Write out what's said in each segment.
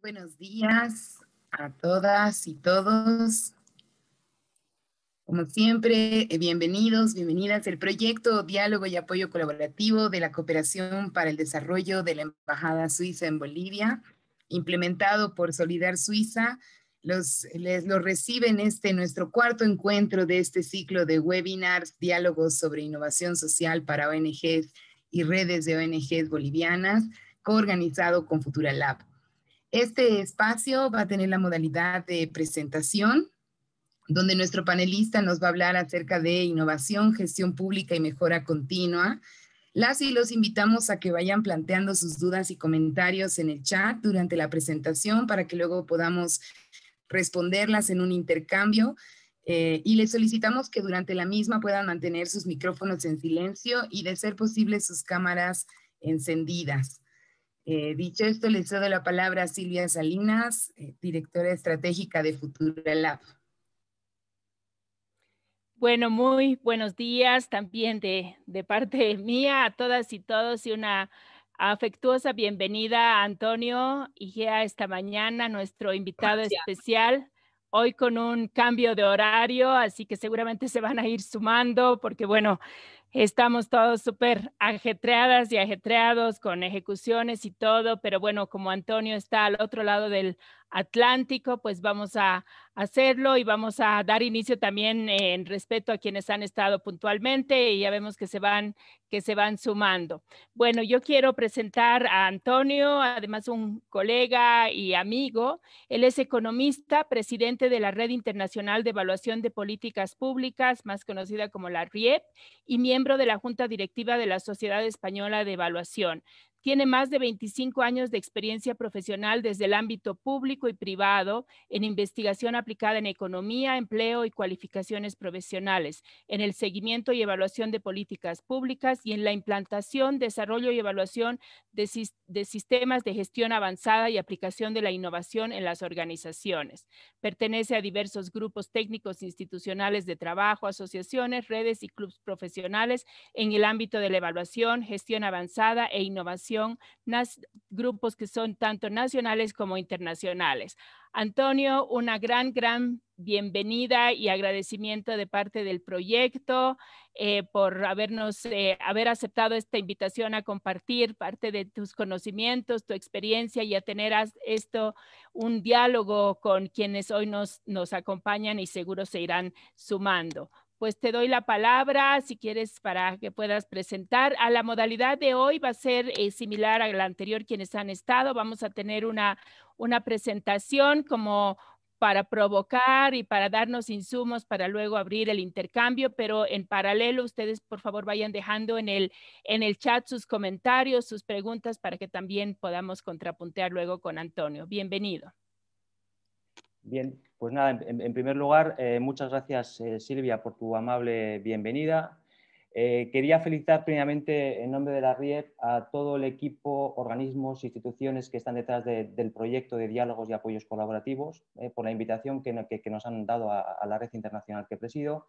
Buenos días a todas y todos. Como siempre, bienvenidos, bienvenidas. El proyecto Diálogo y Apoyo Colaborativo de la Cooperación para el Desarrollo de la Embajada Suiza en Bolivia, implementado por Solidar Suiza, lo reciben nuestro cuarto encuentro de este ciclo de webinars, diálogos sobre innovación social para ONGs y redes de ONGs bolivianas, coorganizado con Futura Lab. Este espacio va a tener la modalidad de presentación, donde nuestro panelista nos va a hablar acerca de innovación, gestión pública y mejora continua. Las y los invitamos a que vayan planteando sus dudas y comentarios en el chat durante la presentación para que luego podamos responderlas en un intercambio. Y les solicitamos que durante la misma puedan mantener sus micrófonos en silencio y, de ser posible, sus cámaras encendidas. Dicho esto, les cedo la palabra a Silvia Salinas, directora estratégica de Futura Lab. Bueno, muy buenos días también de parte mía a todas y todos, y una afectuosa bienvenida a Antonio Igea esta mañana, nuestro invitado especial, hoy con un cambio de horario, así que seguramente se van a ir sumando porque, bueno, estamos todos súper ajetreadas y ajetreados con ejecuciones y todo, pero bueno, como Antonio está al otro lado del Atlántico, pues vamos a hacerlo y vamos a dar inicio también en respeto a quienes han estado puntualmente, y ya vemos que se van sumando. Bueno, yo quiero presentar a Antonio, además un colega y amigo. Él es economista, presidente de la Red Internacional de Evaluación de Políticas Públicas, más conocida como la RIEP, y miembro de la Junta Directiva de la Sociedad Española de Evaluación. Tiene más de 25 años de experiencia profesional desde el ámbito público y privado en investigación aplicada en economía, empleo y cualificaciones profesionales, en el seguimiento y evaluación de políticas públicas y en la implantación, desarrollo y evaluación de sistemas de gestión avanzada y aplicación de la innovación en las organizaciones. Pertenece a diversos grupos técnicos institucionales de trabajo, asociaciones, redes y clubes profesionales en el ámbito de la evaluación, gestión avanzada e innovación, grupos que son tanto nacionales como internacionales. Antonio, una gran bienvenida y agradecimiento de parte del proyecto por haber aceptado esta invitación a compartir parte de tus conocimientos, tu experiencia, y a tener un diálogo con quienes hoy nos acompañan y seguro se irán sumando. Pues te doy la palabra, si quieres, para que puedas presentar. A la modalidad de hoy va a ser similar a la anterior, quienes han estado. Vamos a tener una presentación como para provocar y para darnos insumos para luego abrir el intercambio, pero en paralelo ustedes por favor vayan dejando en el chat sus comentarios, sus preguntas, para que también podamos contrapuntear luego con Antonio. Bienvenido. Bien, pues nada, en primer lugar, muchas gracias Silvia por tu amable bienvenida. Quería felicitar primeramente en nombre de la RIEP a todo el equipo, organismos, instituciones que están detrás del proyecto de diálogos y apoyos colaborativos por la invitación que nos han dado a la red internacional que presido.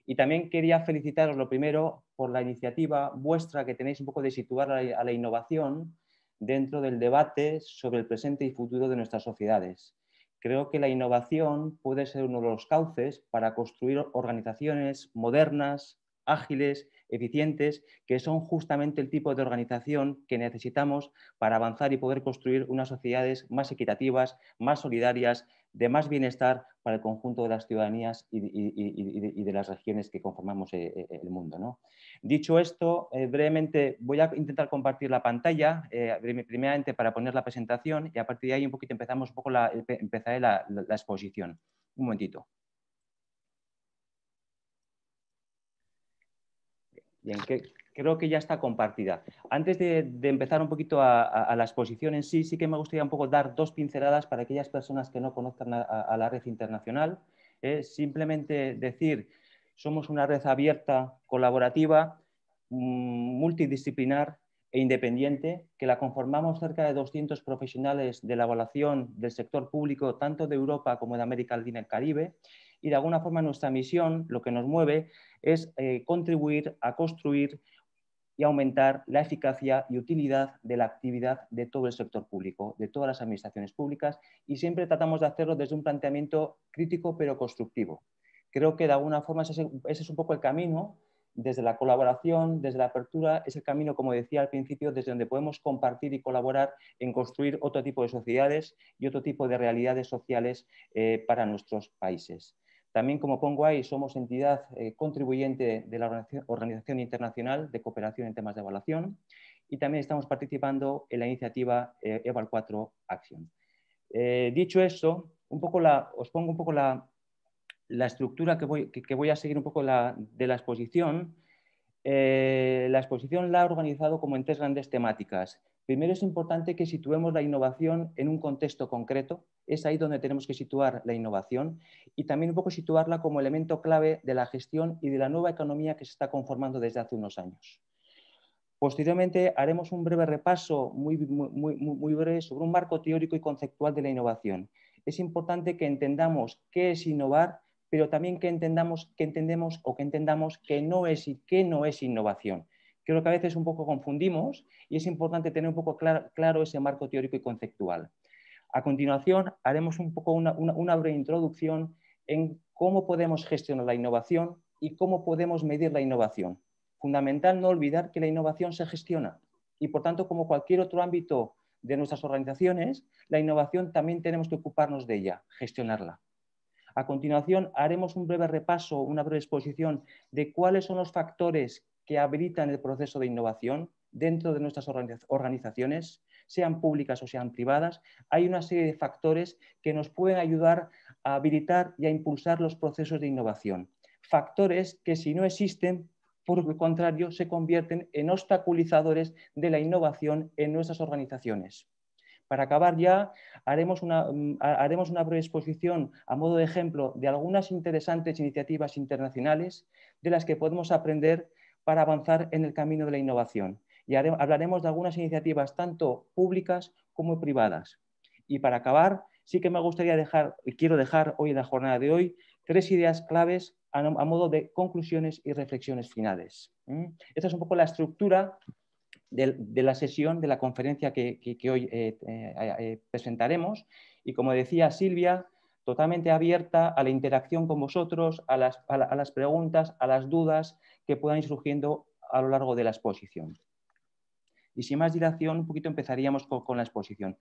Y también quería felicitaros, lo primero, por la iniciativa vuestra que tenéis un poco de situar a la innovación dentro del debate sobre el presente y futuro de nuestras sociedades. Creo que la innovación puede ser uno de los cauces para construir organizaciones modernas, ágiles, eficientes, que son justamente el tipo de organización que necesitamos para avanzar y poder construir unas sociedades más equitativas, más solidarias, de más bienestar para el conjunto de las ciudadanías y de las regiones que conformamos el mundo, ¿no? Dicho esto, brevemente voy a intentar compartir la pantalla, primeramente para poner la presentación, y a partir de ahí un poquito empezaré la exposición. Un momentito. Bien, creo que ya está compartida. Antes de empezar un poquito a la exposición en sí, sí que me gustaría un poco dar dos pinceladas para aquellas personas que no conozcan a la red internacional. Simplemente decir, somos una red abierta, colaborativa, multidisciplinar e independiente, que la conformamos cerca de 200 profesionales de la evaluación del sector público, tanto de Europa como de América Latina y el Caribe, y de alguna forma nuestra misión, lo que nos mueve, es contribuir a construir y aumentar la eficacia y utilidad de la actividad de todo el sector público, de todas las administraciones públicas, y siempre tratamos de hacerlo desde un planteamiento crítico pero constructivo. Creo que de alguna forma ese es un poco el camino, desde la colaboración, desde la apertura, es el camino, como decía al principio, desde donde podemos compartir y colaborar en construir otro tipo de sociedades y otro tipo de realidades sociales para nuestros países. También, como pongo ahí, somos entidad contribuyente de la Organización Internacional de Cooperación en temas de evaluación y también estamos participando en la iniciativa EVAL 4 Action. Dicho eso, os pongo un poco la estructura que voy a seguir un poco de la exposición. La exposición la he organizado como en 3 grandes temáticas. Primero, es importante que situemos la innovación en un contexto concreto. Es ahí donde tenemos que situar la innovación y también un poco situarla como elemento clave de la gestión y de la nueva economía que se está conformando desde hace unos años. Posteriormente, haremos un breve repaso muy breve sobre un marco teórico y conceptual de la innovación. Es importante que entendamos qué es innovar, pero también que entendamos que no es innovación. Creo que a veces un poco confundimos y es importante tener un poco claro ese marco teórico y conceptual. A continuación, haremos un poco una breve introducción en cómo podemos gestionar la innovación y cómo podemos medir la innovación. Fundamental no olvidar que la innovación se gestiona y, por tanto, como cualquier otro ámbito de nuestras organizaciones, la innovación también tenemos que ocuparnos de ella, gestionarla. A continuación, haremos un breve repaso, una breve exposición de cuáles son los factores que habilitan el proceso de innovación dentro de nuestras organizaciones, sean públicas o sean privadas. Hay una serie de factores que nos pueden ayudar a habilitar y a impulsar los procesos de innovación. Factores que, si no existen, por el contrario, se convierten en obstaculizadores de la innovación en nuestras organizaciones. Para acabar ya, haremos una breve exposición a modo de ejemplo de algunas interesantes iniciativas internacionales de las que podemos aprender para avanzar en el camino de la innovación. Y hablaremos de algunas iniciativas tanto públicas como privadas. Y para acabar, sí que me gustaría quiero dejar hoy en la jornada de hoy 3 ideas claves a modo de conclusiones y reflexiones finales. Esta es un poco la estructura de la sesión, de la conferencia que hoy presentaremos. Y como decía Silvia, totalmente abierta a la interacción con vosotros, a las preguntas, a las dudas que puedan ir surgiendo a lo largo de la exposición. Y sin más dilación, un poquito empezaríamos con la exposición.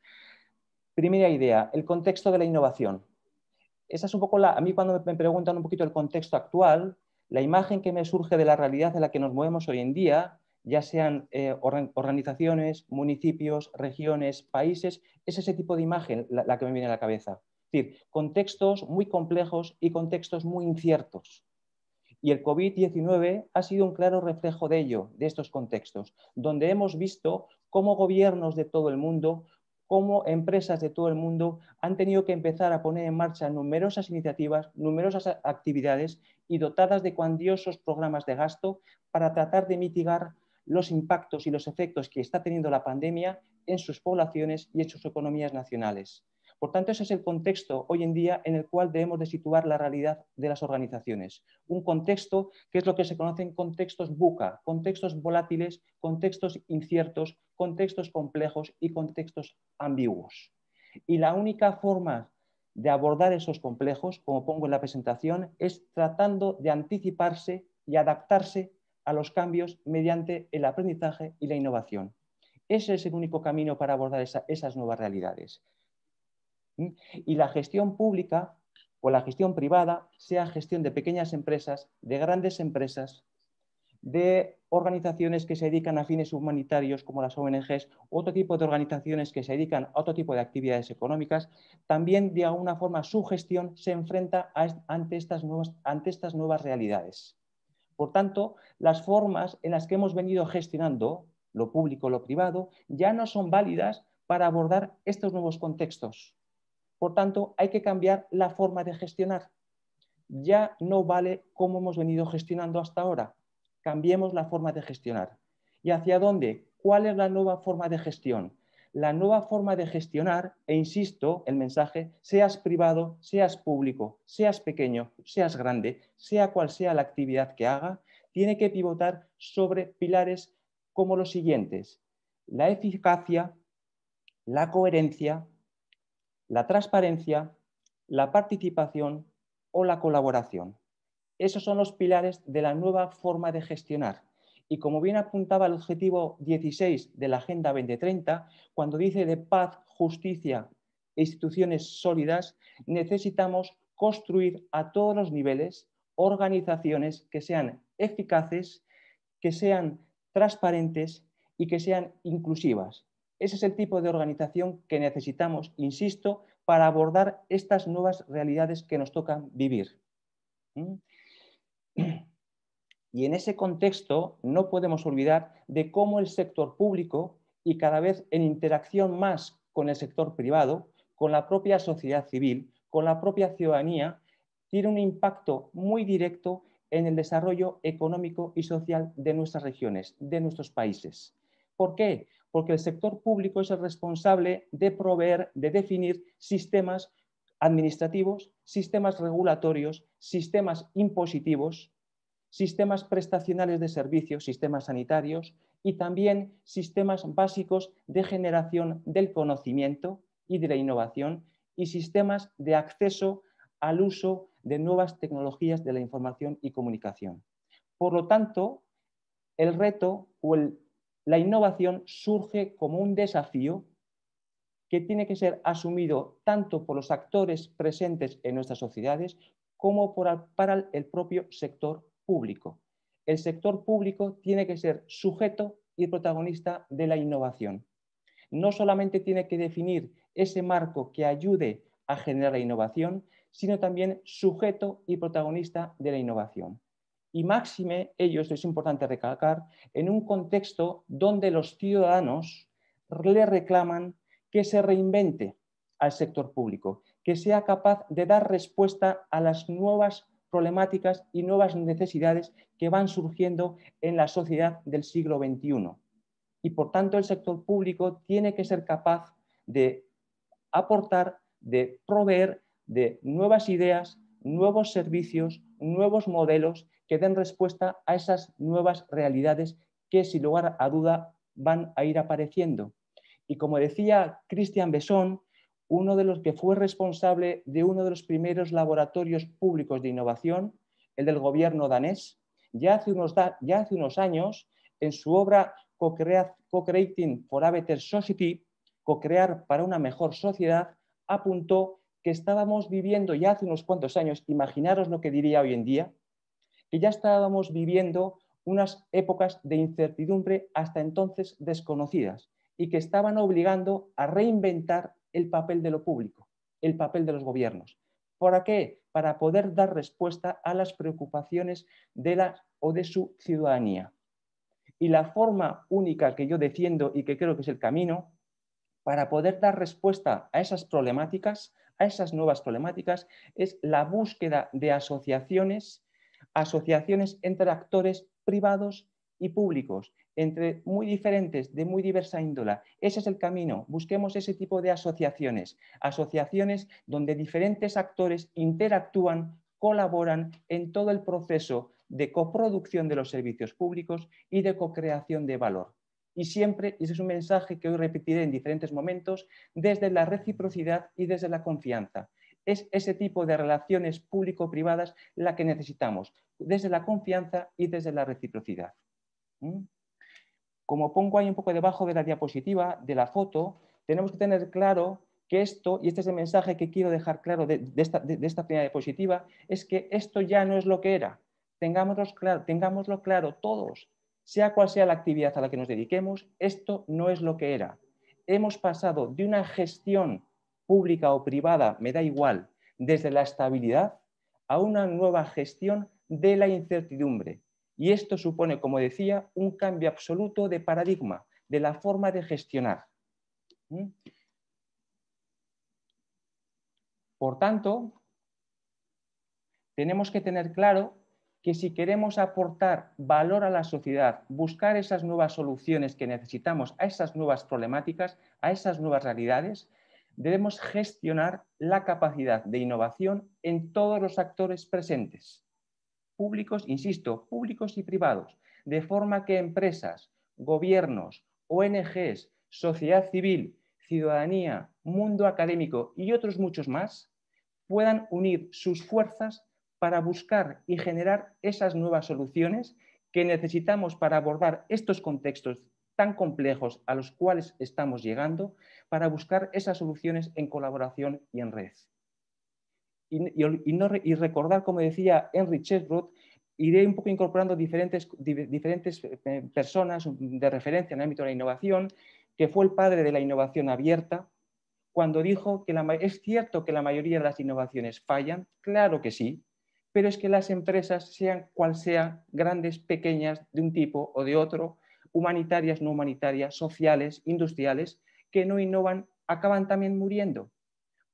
Primera idea, el contexto de la innovación. Esa es un poco a mí cuando me preguntan un poquito el contexto actual, la imagen que me surge de la realidad en la que nos movemos hoy en día, ya sean organizaciones, municipios, regiones, países, es ese tipo de imagen la que me viene a la cabeza. Es decir, contextos muy complejos y contextos muy inciertos. Y el COVID-19 ha sido un claro reflejo de ello, de estos contextos, donde hemos visto cómo gobiernos de todo el mundo, cómo empresas de todo el mundo han tenido que empezar a poner en marcha numerosas iniciativas, numerosas actividades y dotadas de cuantiosos programas de gasto para tratar de mitigar los impactos y los efectos que está teniendo la pandemia en sus poblaciones y en sus economías nacionales. Por tanto, ese es el contexto hoy en día en el cual debemos de situar la realidad de las organizaciones. Un contexto que es lo que se conocen contextos VUCA, contextos volátiles, contextos inciertos, contextos complejos y contextos ambiguos. Y la única forma de abordar esos complejos, como pongo en la presentación, es tratando de anticiparse y adaptarse a los cambios mediante el aprendizaje y la innovación. Ese es el único camino para abordar esas nuevas realidades. Y la gestión pública o la gestión privada, sea gestión de pequeñas empresas, de grandes empresas, de organizaciones que se dedican a fines humanitarios como las ONGs, otro tipo de organizaciones que se dedican a otro tipo de actividades económicas, también de alguna forma su gestión se enfrenta ante estas nuevas realidades. Por tanto, las formas en las que hemos venido gestionando lo público, lo privado, ya no son válidas para abordar estos nuevos contextos. Por tanto, hay que cambiar la forma de gestionar. Ya no vale cómo hemos venido gestionando hasta ahora. Cambiemos la forma de gestionar. ¿Y hacia dónde? ¿Cuál es la nueva forma de gestión? La nueva forma de gestionar, e insisto, el mensaje, seas privado, seas público, seas pequeño, seas grande, sea cual sea la actividad que haga, tiene que pivotar sobre pilares como los siguientes: la eficacia, la coherencia, la transparencia, la participación o la colaboración. Esos son los pilares de la nueva forma de gestionar. Y como bien apuntaba el objetivo 16 de la Agenda 2030, cuando dice de paz, justicia e instituciones sólidas, necesitamos construir a todos los niveles organizaciones que sean eficaces, que sean transparentes y que sean inclusivas. Ese es el tipo de organización que necesitamos, insisto, para abordar estas nuevas realidades que nos tocan vivir. Y en ese contexto no podemos olvidar de cómo el sector público, y cada vez en interacción más con el sector privado, con la propia sociedad civil, con la propia ciudadanía, tiene un impacto muy directo en el desarrollo económico y social de nuestras regiones, de nuestros países. ¿Por qué? Porque el sector público es el responsable de proveer, de definir sistemas administrativos, sistemas regulatorios, sistemas impositivos, sistemas prestacionales de servicios, sistemas sanitarios y también sistemas básicos de generación del conocimiento y de la innovación y sistemas de acceso al uso de nuevas tecnologías de la información y comunicación. Por lo tanto, el reto o la innovación surge como un desafío que tiene que ser asumido tanto por los actores presentes en nuestras sociedades como para el propio sector público. El sector público tiene que ser sujeto y protagonista de la innovación. No solamente tiene que definir ese marco que ayude a generar la innovación, sino también sujeto y protagonista de la innovación. Y máxime, ello, esto es importante recalcar, en un contexto donde los ciudadanos le reclaman que se reinvente al sector público, que sea capaz de dar respuesta a las nuevas problemáticas y nuevas necesidades que van surgiendo en la sociedad del siglo XXI. Y por tanto el sector público tiene que ser capaz de aportar, de proveer de nuevas ideas, nuevos servicios, nuevos modelos que den respuesta a esas nuevas realidades que sin lugar a duda van a ir apareciendo. Y como decía Christian Besson, uno de los que fue responsable de uno de los primeros laboratorios públicos de innovación, el del gobierno danés, ya hace unos años, en su obra Co-Creating for a Better Society, Co-crear para una mejor sociedad, apuntó que estábamos viviendo ya hace unos cuantos años, imaginaros lo que diría hoy en día, que ya estábamos viviendo unas épocas de incertidumbre hasta entonces desconocidas y que estaban obligando a reinventar el papel de lo público, el papel de los gobiernos. ¿Para qué? Para poder dar respuesta a las preocupaciones de su ciudadanía. Y la forma única que yo defiendo y que creo que es el camino para poder dar respuesta a esas problemáticas, a esas nuevas problemáticas, es la búsqueda de asociaciones entre actores privados y públicos, entre muy diferentes, de muy diversa índole. Ese es el camino. Busquemos ese tipo de asociaciones, asociaciones donde diferentes actores interactúan, colaboran en todo el proceso de coproducción de los servicios públicos y de cocreación de valor. Y siempre, y ese es un mensaje que hoy repetiré en diferentes momentos, desde la reciprocidad y desde la confianza. Es ese tipo de relaciones público-privadas la que necesitamos, desde la confianza y desde la reciprocidad. Como pongo ahí un poco debajo de la diapositiva, de la foto, tenemos que tener claro que esto, y este es el mensaje que quiero dejar claro de esta primera diapositiva, es que esto ya no es lo que era. Tengámoslo claro todos. Sea cual sea la actividad a la que nos dediquemos, esto no es lo que era. Hemos pasado de una gestión pública o privada, me da igual, desde la estabilidad, a una nueva gestión de la incertidumbre. Y esto supone, como decía, un cambio absoluto de paradigma, de la forma de gestionar. Por tanto, tenemos que tener claro que si queremos aportar valor a la sociedad, buscar esas nuevas soluciones que necesitamos a esas nuevas problemáticas, a esas nuevas realidades, debemos gestionar la capacidad de innovación en todos los actores presentes, públicos, insisto, públicos y privados, de forma que empresas gobiernos, ONGs, sociedad civil, ciudadanía, mundo académico y otros muchos más puedan unir sus fuerzas para buscar y generar esas nuevas soluciones que necesitamos para abordar estos contextos tan complejos a los cuales estamos llegando, para buscar esas soluciones en colaboración y en red. Y recordar, como decía Henry Chesbrough, iré un poco incorporando diferentes personas de referencia en el ámbito de la innovación, que fue el padre de la innovación abierta, cuando dijo que es cierto que la mayoría de las innovaciones fallan, claro que sí, pero es que las empresas, sean cual sean, grandes, pequeñas, de un tipo o de otro, humanitarias, no humanitarias, sociales, industriales, que no innovan, acaban también muriendo.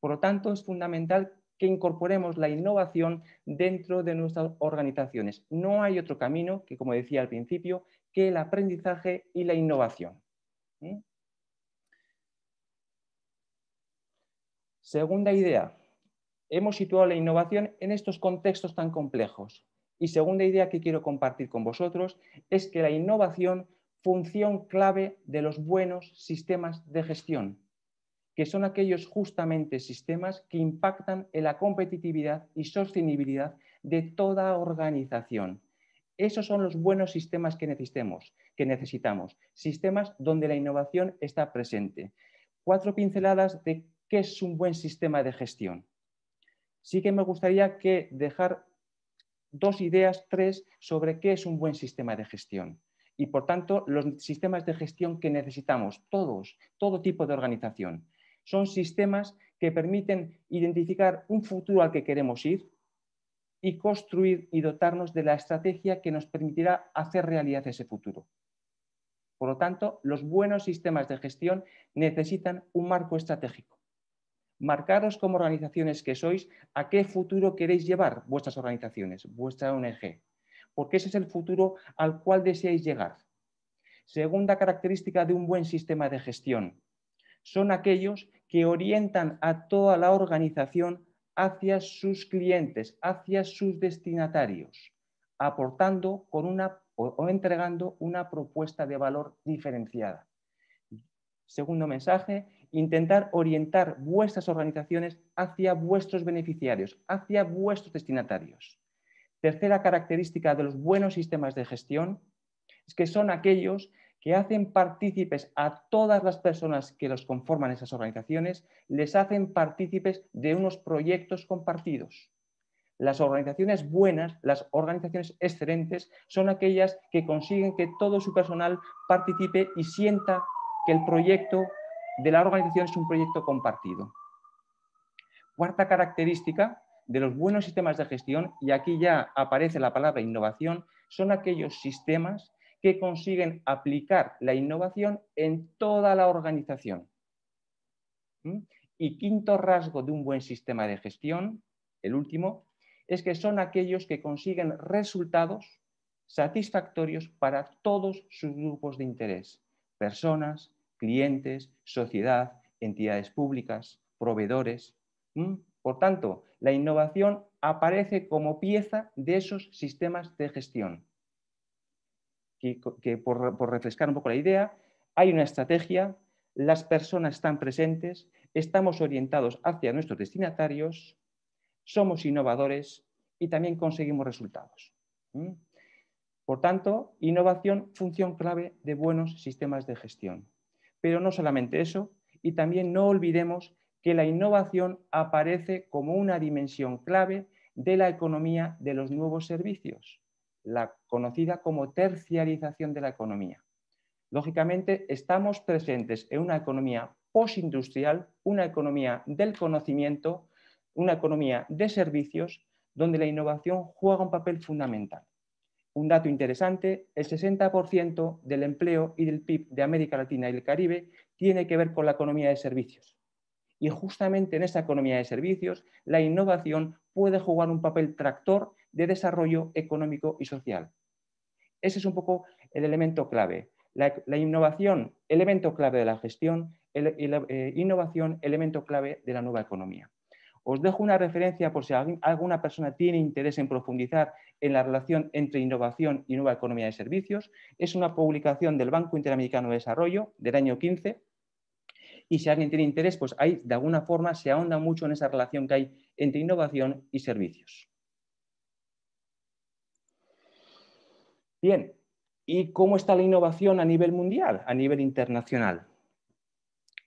Por lo tanto, es fundamental que incorporemos la innovación dentro de nuestras organizaciones. No hay otro camino que, como decía al principio, que el aprendizaje y la innovación. Segunda idea, hemos situado la innovación en estos contextos tan complejos. Y segunda idea que quiero compartir con vosotros es que la innovación, función clave de los buenos sistemas de gestión, que son aquellos justamente sistemas que impactan en la competitividad y sostenibilidad de toda organización. Esos son los buenos sistemas que necesitamos, sistemas donde la innovación está presente. 4 pinceladas de qué es un buen sistema de gestión. Sí que me gustaría dejar 2 ideas, 3, sobre qué es un buen sistema de gestión. Y por tanto, los sistemas de gestión que necesitamos, todo tipo de organización. Son sistemas que permiten identificar un futuro al que queremos ir y construir y dotarnos de la estrategia que nos permitirá hacer realidad ese futuro. Por lo tanto, los buenos sistemas de gestión necesitan un marco estratégico. Marcaros como organizaciones que sois a qué futuro queréis llevar vuestras organizaciones, vuestra ONG, porque ese es el futuro al cual deseáis llegar. Segunda característica de un buen sistema de gestión. Son aquellos que orientan a toda la organización hacia sus clientes, hacia sus destinatarios, aportando o entregando una propuesta de valor diferenciada. Segundo mensaje, intentar orientar vuestras organizaciones hacia vuestros beneficiarios, hacia vuestros destinatarios. Tercera característica de los buenos sistemas de gestión es que son aquellos que hacen partícipes a todas las personas que los conforman esas organizaciones, les hacen partícipes de unos proyectos compartidos. Las organizaciones buenas, las organizaciones excelentes, son aquellas que consiguen que todo su personal participe y sienta que el proyecto de la organización es un proyecto compartido. Cuarta característica de los buenos sistemas de gestión, y aquí ya aparece la palabra innovación, son aquellos sistemas que consiguen aplicar la innovación en toda la organización. Y quinto rasgo de un buen sistema de gestión, el último, es que son aquellos que consiguen resultados satisfactorios para todos sus grupos de interés, personas, clientes, sociedad, entidades públicas, proveedores. Por tanto, la innovación aparece como pieza de esos sistemas de gestión. Que por refrescar un poco la idea, hay una estrategia, las personas están presentes, estamos orientados hacia nuestros destinatarios, somos innovadores y también conseguimos resultados. Por tanto, innovación, función clave de buenos sistemas de gestión. Pero no solamente eso, y también no olvidemos que la innovación aparece como una dimensión clave de la economía de los nuevos servicios, la conocida como terciarización de la economía. Lógicamente, estamos presentes en una economía postindustrial, una economía del conocimiento, una economía de servicios, donde la innovación juega un papel fundamental. Un dato interesante, el 60% del empleo y del PIB de América Latina y el Caribe tiene que ver con la economía de servicios. Y justamente en esa economía de servicios, la innovación puede jugar un papel tractor de desarrollo económico y social. Ese es un poco el elemento clave. La innovación, elemento clave de la gestión, innovación, elemento clave de la nueva economía. Os dejo una referencia por si alguna persona tiene interés en profundizar en la relación entre innovación y nueva economía de servicios. Es una publicación del Banco Interamericano de Desarrollo del año 15. Y si alguien tiene interés, pues ahí de alguna forma se ahonda mucho en esa relación que hay entre innovación y servicios. Bien, ¿y cómo está la innovación a nivel mundial, a nivel internacional?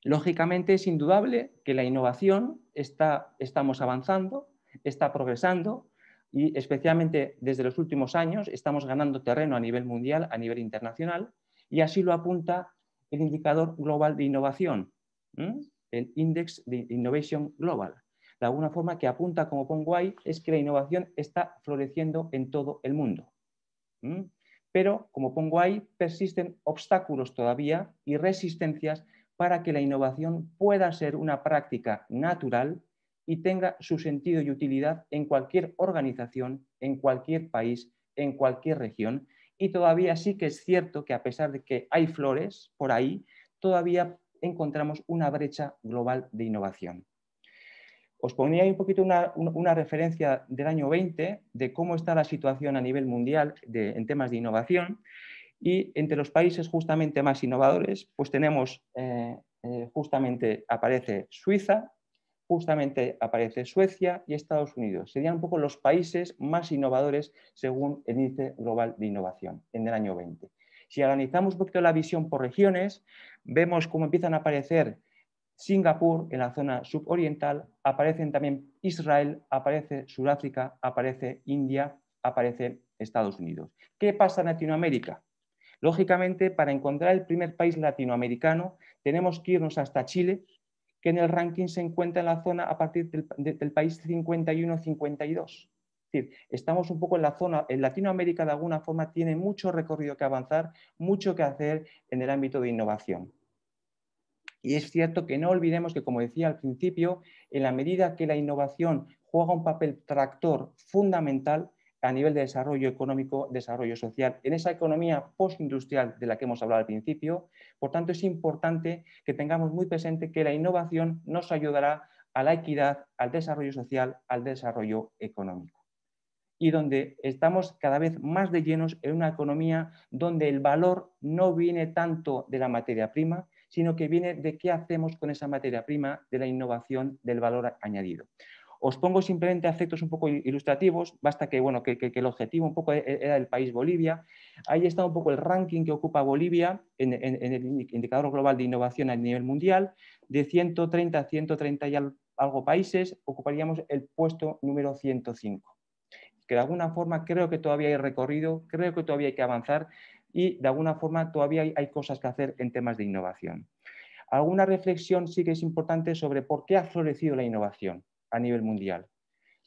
Lógicamente es indudable que la innovación estamos avanzando, está progresando y especialmente desde los últimos años estamos ganando terreno a nivel mundial, a nivel internacional, y así lo apunta el indicador global de innovación, el Index de Innovation Global. De alguna forma que apunta, como pongo ahí, es que la innovación está floreciendo en todo el mundo. Pero, como pongo ahí, persisten obstáculos todavía y resistencias para que la innovación pueda ser una práctica natural y tenga su sentido y utilidad en cualquier organización, en cualquier país, en cualquier región. Y todavía sí que es cierto que a pesar de que hay flores por ahí, todavía encontramos una brecha global de innovación. Os ponía ahí un poquito una referencia del año 20 de cómo está la situación a nivel mundial en temas de innovación. Y entre los países justamente más innovadores, pues tenemos, justamente aparece Suiza, justamente aparece Suecia y Estados Unidos. Serían un poco los países más innovadores según el Índice Global de Innovación en el año 20. Si analizamos un poquito la visión por regiones, vemos cómo empiezan a aparecer Singapur en la zona suboriental, aparecen también Israel, aparece Sudáfrica, aparece India, aparece Estados Unidos. ¿Qué pasa en Latinoamérica? Lógicamente, para encontrar el primer país latinoamericano, tenemos que irnos hasta Chile, que en el ranking se encuentra en la zona a partir del país 51-52. Es decir, estamos un poco en la zona, en Latinoamérica de alguna forma tiene mucho recorrido que avanzar, mucho que hacer en el ámbito de innovación. Y es cierto que no olvidemos que, como decía al principio, en la medida que la innovación juega un papel tractor fundamental a nivel de desarrollo económico, desarrollo social, en esa economía postindustrial de la que hemos hablado al principio, por tanto es importante que tengamos muy presente que la innovación nos ayudará a la equidad, al desarrollo social, al desarrollo económico. Y donde estamos cada vez más de llenos en una economía donde el valor no viene tanto de la materia prima, sino que viene de qué hacemos con esa materia prima, de la innovación, del valor añadido. Os pongo simplemente efectos un poco ilustrativos, basta que, bueno, que el objetivo un poco era el país Bolivia. Ahí está un poco el ranking que ocupa Bolivia en el indicador global de innovación a nivel mundial. De 130 a 130 y algo países, ocuparíamos el puesto número 105. Que de alguna forma creo que todavía hay recorrido, creo que todavía hay que avanzar y de alguna forma todavía hay cosas que hacer en temas de innovación. Alguna reflexión sí que es importante sobre por qué ha florecido la innovación a nivel mundial.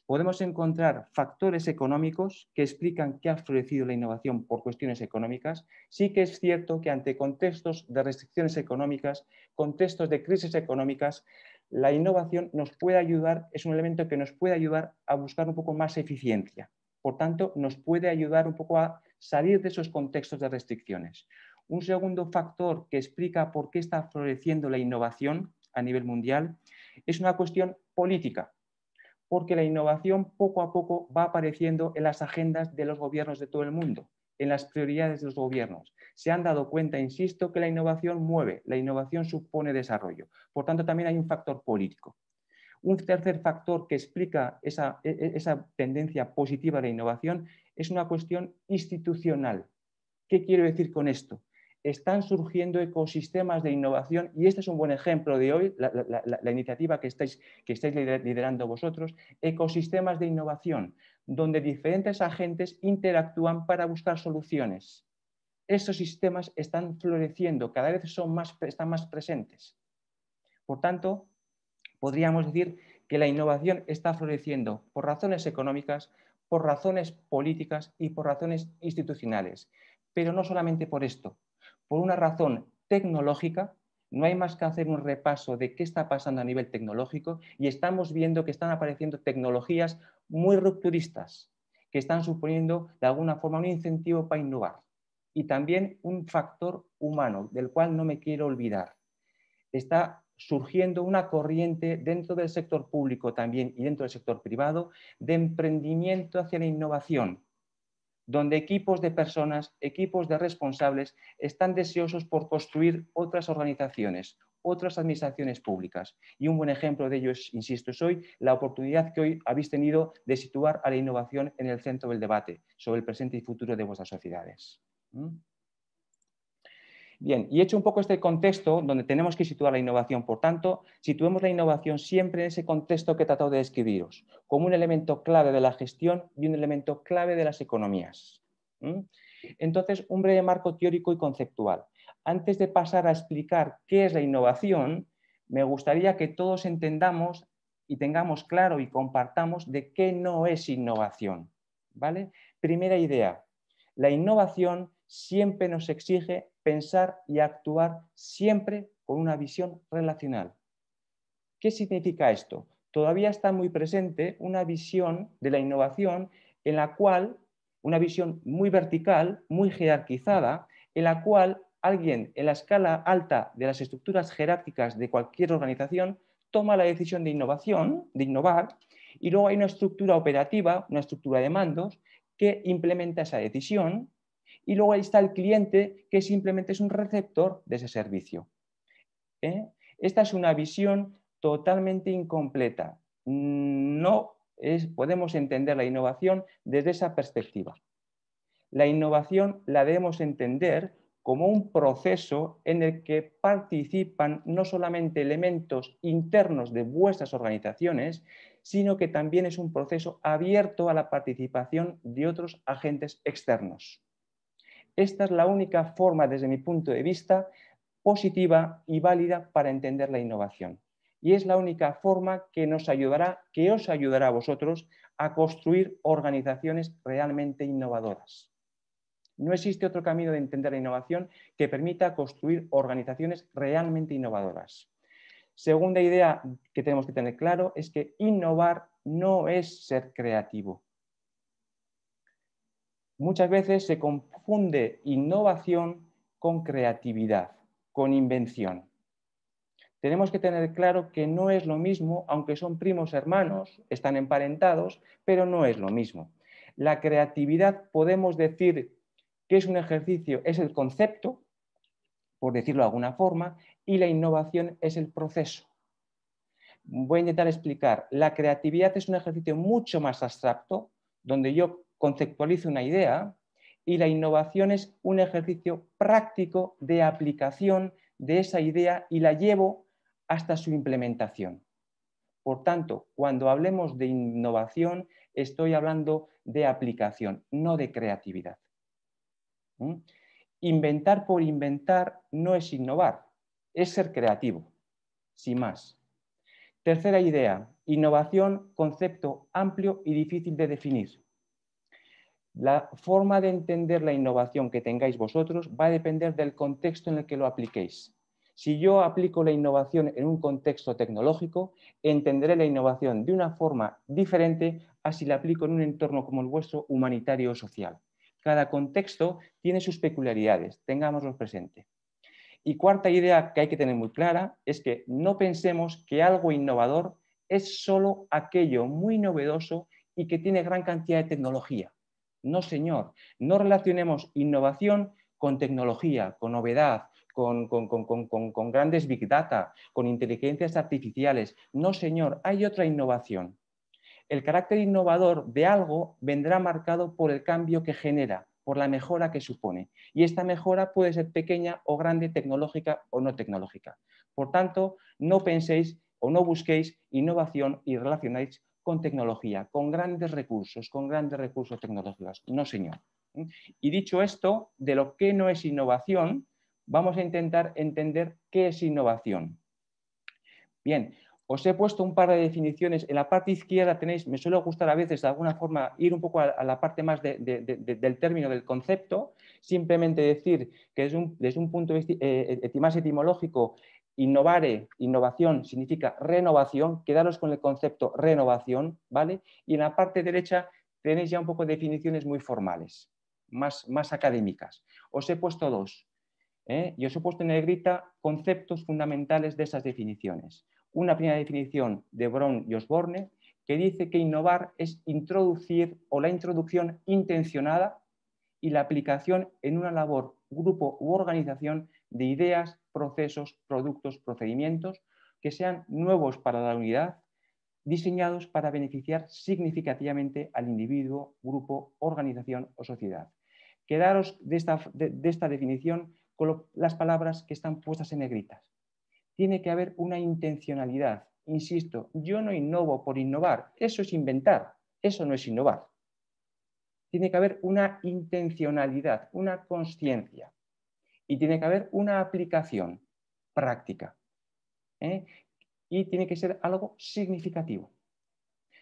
Podemos encontrar factores económicos que explican que ha florecido la innovación por cuestiones económicas. Sí que es cierto que ante contextos de restricciones económicas, contextos de crisis económicas, la innovación nos puede ayudar, es un elemento que nos puede ayudar a buscar un poco más eficiencia. Por tanto, nos puede ayudar un poco a salir de esos contextos de restricciones. Un segundo factor que explica por qué está floreciendo la innovación a nivel mundial es una cuestión política, porque la innovación poco a poco va apareciendo en las agendas de los gobiernos de todo el mundo, en las prioridades de los gobiernos. Se han dado cuenta, insisto, que la innovación mueve, la innovación supone desarrollo. Por tanto, también hay un factor político. Un tercer factor que explica esa tendencia positiva de la innovación es una cuestión institucional. ¿Qué quiero decir con esto? Están surgiendo ecosistemas de innovación y este es un buen ejemplo de hoy, la iniciativa que estáis liderando vosotros, ecosistemas de innovación, donde diferentes agentes interactúan para buscar soluciones. Esos sistemas están floreciendo, cada vez están más presentes. Por tanto, podríamos decir que la innovación está floreciendo por razones económicas, por razones políticas y por razones institucionales. Pero no solamente por esto, por una razón tecnológica. No hay más que hacer un repaso de qué está pasando a nivel tecnológico y estamos viendo que están apareciendo tecnologías muy rupturistas que están suponiendo de alguna forma un incentivo para innovar y también un factor humano del cual no me quiero olvidar. Está surgiendo una corriente dentro del sector público también y dentro del sector privado de emprendimiento hacia la innovación. donde equipos de personas, equipos de responsables están deseosos por construir otras organizaciones, otras administraciones públicas. Y un buen ejemplo de ello es, insisto, es hoy la oportunidad que hoy habéis tenido de situar a la innovación en el centro del debate sobre el presente y futuro de vuestras sociedades. Bien, y hecho un poco este contexto donde tenemos que situar la innovación, por tanto, situemos la innovación siempre en ese contexto que he tratado de describiros, como un elemento clave de la gestión y un elemento clave de las economías. Entonces, un breve marco teórico y conceptual. Antes de pasar a explicar qué es la innovación, me gustaría que todos entendamos y tengamos claro y compartamos de qué no es innovación. ¿Vale? Primera idea, la innovación siempre nos exige pensar y actuar siempre con una visión relacional. ¿Qué significa esto? Todavía está muy presente una visión de la innovación en la cual, una visión muy vertical, muy jerarquizada, en la cual alguien en la escala alta de las estructuras jerárquicas de cualquier organización toma la decisión de innovación, de innovar, y luego hay una estructura operativa, una estructura de mandos que implementa esa decisión, y luego ahí está el cliente que simplemente es un receptor de ese servicio. Esta es una visión totalmente incompleta. No podemos entender la innovación desde esa perspectiva. La innovación la debemos entender como un proceso en el que participan no solamente elementos internos de vuestras organizaciones, sino que también es un proceso abierto a la participación de otros agentes externos. Esta es la única forma, desde mi punto de vista, positiva y válida para entender la innovación. Y es la única forma que nos ayudará, que os ayudará a vosotros a construir organizaciones realmente innovadoras. No existe otro camino de entender la innovación que permita construir organizaciones realmente innovadoras. Segunda idea que tenemos que tener claro es que innovar no es ser creativo. Muchas veces se confunde innovación con creatividad, con invención. Tenemos que tener claro que no es lo mismo, aunque son primos hermanos, están emparentados, pero no es lo mismo. La creatividad podemos decir que es un ejercicio, es el concepto, por decirlo de alguna forma, y la innovación es el proceso. Voy a intentar explicar. La creatividad es un ejercicio mucho más abstracto, donde yo conceptualizo una idea, y la innovación es un ejercicio práctico de aplicación de esa idea y la llevo hasta su implementación. Por tanto, cuando hablemos de innovación, estoy hablando de aplicación, no de creatividad. Inventar por inventar no es innovar, es ser creativo, sin más. Tercera idea, innovación, concepto amplio y difícil de definir. La forma de entender la innovación que tengáis vosotros va a depender del contexto en el que lo apliquéis. Si yo aplico la innovación en un contexto tecnológico, entenderé la innovación de una forma diferente a si la aplico en un entorno como el vuestro, humanitario o social. Cada contexto tiene sus peculiaridades, tengámoslo presente. Y cuarta idea que hay que tener muy clara es que no pensemos que algo innovador es solo aquello muy novedoso y que tiene gran cantidad de tecnología. No, señor. No relacionemos innovación con tecnología, con novedad, con grandes big data, con inteligencias artificiales. No, señor. Hay otra innovación. El carácter innovador de algo vendrá marcado por el cambio que genera, por la mejora que supone. Y esta mejora puede ser pequeña o grande, tecnológica o no tecnológica. Por tanto, no penséis o no busquéis innovación y relacionéis con tecnología, con grandes recursos tecnológicos. No, señor. Y dicho esto, de lo que no es innovación, vamos a intentar entender qué es innovación. Bien, os he puesto un par de definiciones. En la parte izquierda tenéis, me suele gustar a veces de alguna forma ir un poco a la parte más del término, del concepto, simplemente decir que desde un punto de vista más etimológico, innovare, innovación significa renovación, quedaros con el concepto renovación, ¿vale? Y en la parte derecha tenéis ya un poco de definiciones muy formales, más académicas. Os he puesto dos, y os he puesto en negrita conceptos fundamentales de esas definiciones. Una primera definición de Brown y Osborne que dice que innovar es introducir o la introducción intencionada y la aplicación en una labor, grupo u organización de ideas, procesos, productos, procedimientos que sean nuevos para la unidad, diseñados para beneficiar significativamente al individuo, grupo, organización o sociedad. Quedaros de esta definición con las palabras que están puestas en negritas. Tiene que haber una intencionalidad. Insisto, yo no innovo por innovar, eso es inventar, eso no es innovar. Tiene que haber una intencionalidad, una consciencia y tiene que haber una aplicación práctica. Y tiene que ser algo significativo.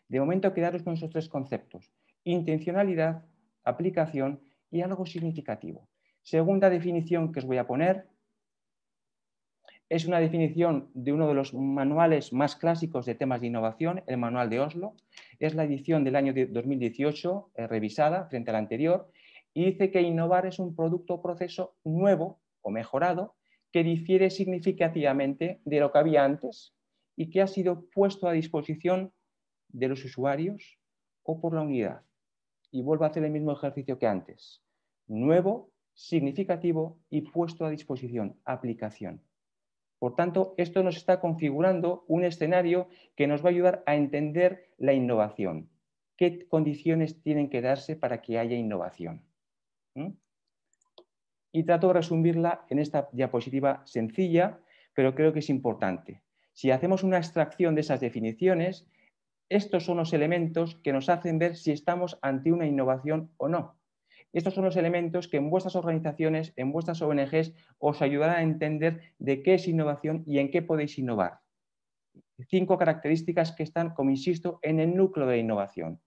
De momento, quedaros con esos tres conceptos: intencionalidad, aplicación y algo significativo. Segunda definición que os voy a poner es una definición de uno de los manuales más clásicos de temas de innovación, el Manual de Oslo. Es la edición del año 2018, revisada frente a la anterior, y dice que innovar es un producto o proceso nuevo o mejorado que difiere significativamente de lo que había antes y que ha sido puesto a disposición de los usuarios o por la unidad. Y vuelvo a hacer el mismo ejercicio que antes. Nuevo, significativo y puesto a disposición, aplicación. Por tanto, esto nos está configurando un escenario que nos va a ayudar a entender la innovación. ¿Qué condiciones tienen que darse para que haya innovación? Y trato de resumirla en esta diapositiva sencilla, pero creo que es importante. Si hacemos una extracción de esas definiciones, estos son los elementos que nos hacen ver si estamos ante una innovación o no. Estos son los elementos que en vuestras organizaciones, en vuestras ONGs, os ayudarán a entender de qué es innovación y en qué podéis innovar. 5 características que están, como insisto, en el núcleo de la innovación